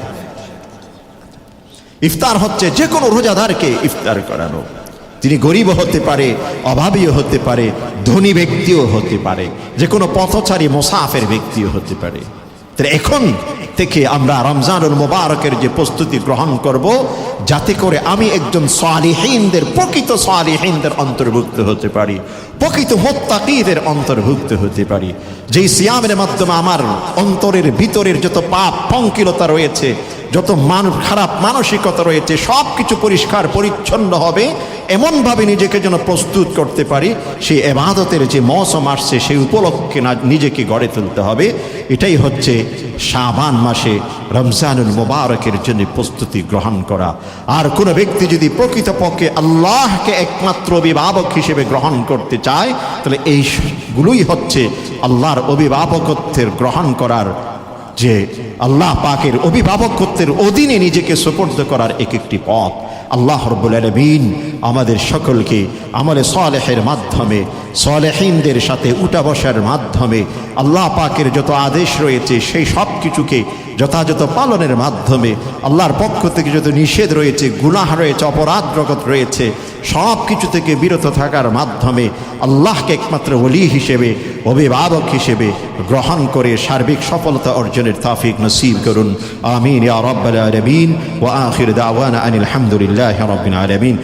ইফতার হচ্ছে যে কোনো রোজাদারকে ইফতার করানো। তিনি গরিবও হতে পারে, অভাবীও হতে পারে, ধনী ব্যক্তিও হতে পারে, যে কোনো পথচারী মুসাফির ব্যক্তিও হতে পারে। তাহলে এখন থেকে আমরা রমজানুল মুবারকের যে প্রস্তুতি গ্রহণ করব, যাতে করে আমি একজন সালিহিনদের, প্রকৃত সালিহিনদের অন্তর্ভুক্ত হতে পারি, প্রকৃত মুত্তাকীদের অন্তর্ভুক্ত হতে পারি। যেই সিয়ামের মাধ্যমে আমার অন্তরের ভিতরের যত পাপ পঙ্কিলতা রয়েছে, যত খারাপ মানসিকতা রয়েছে, সব কিছু পরিষ্কার পরিচ্ছন্ন হবে, এমনভাবে নিজেকে যেন প্রস্তুত করতে পারি। সেই ইবাদতের যে মৌসুম আসছে সেই উপলক্ষে নিজেকে গড়ে তুলতে হবে। এটাই হচ্ছে শাবান মাসে রমজানুল মুবারকের জন্য প্রস্তুতি গ্রহণ করা। আর কোনো ব্যক্তি যদি প্রকৃতপক্ষে আল্লাহকে একমাত্র অভিভাবক হিসেবে গ্রহণ করতে চায়, তাহলে এইগুলোই হচ্ছে আল্লাহর অভিভাবকত্বের গ্রহণ করার, যে আল্লাহ পাকের অভিভাবকত্বের অধীনে নিজেকে সুপর্দ করার একটি পথ। আল্লাহ রাব্বুল আলামিন আমাদের সকলকে আমলে সালেহের মাধ্যমে, সালেহিনদের সাথে উঠা বসার মাধ্যমে, আল্লাহ পাকের যত আদেশ রয়েছে সেই সব কিছুকে যথাযথ পালনের মাধ্যমে, আল্লাহর পক্ষ থেকে যত নিষেধ রয়েছে, গুনাহ রয়েছে, অপরাধ জগৎ রয়েছে, সব কিছু থেকে বিরত থাকার মাধ্যমে আল্লাহকে একমাত্র ওলি হিসেবে, অভিভাবক হিসেবে গ্রহণ করে সার্বিক সফলতা অর্জনের তৌফিক নসিব করুন। আমিন ইয়া রাব্বাল আলামিন। ওয়া আখির দাওয়ানা আনিল হামদুলিল্লাহি রাব্বিল আলামিন।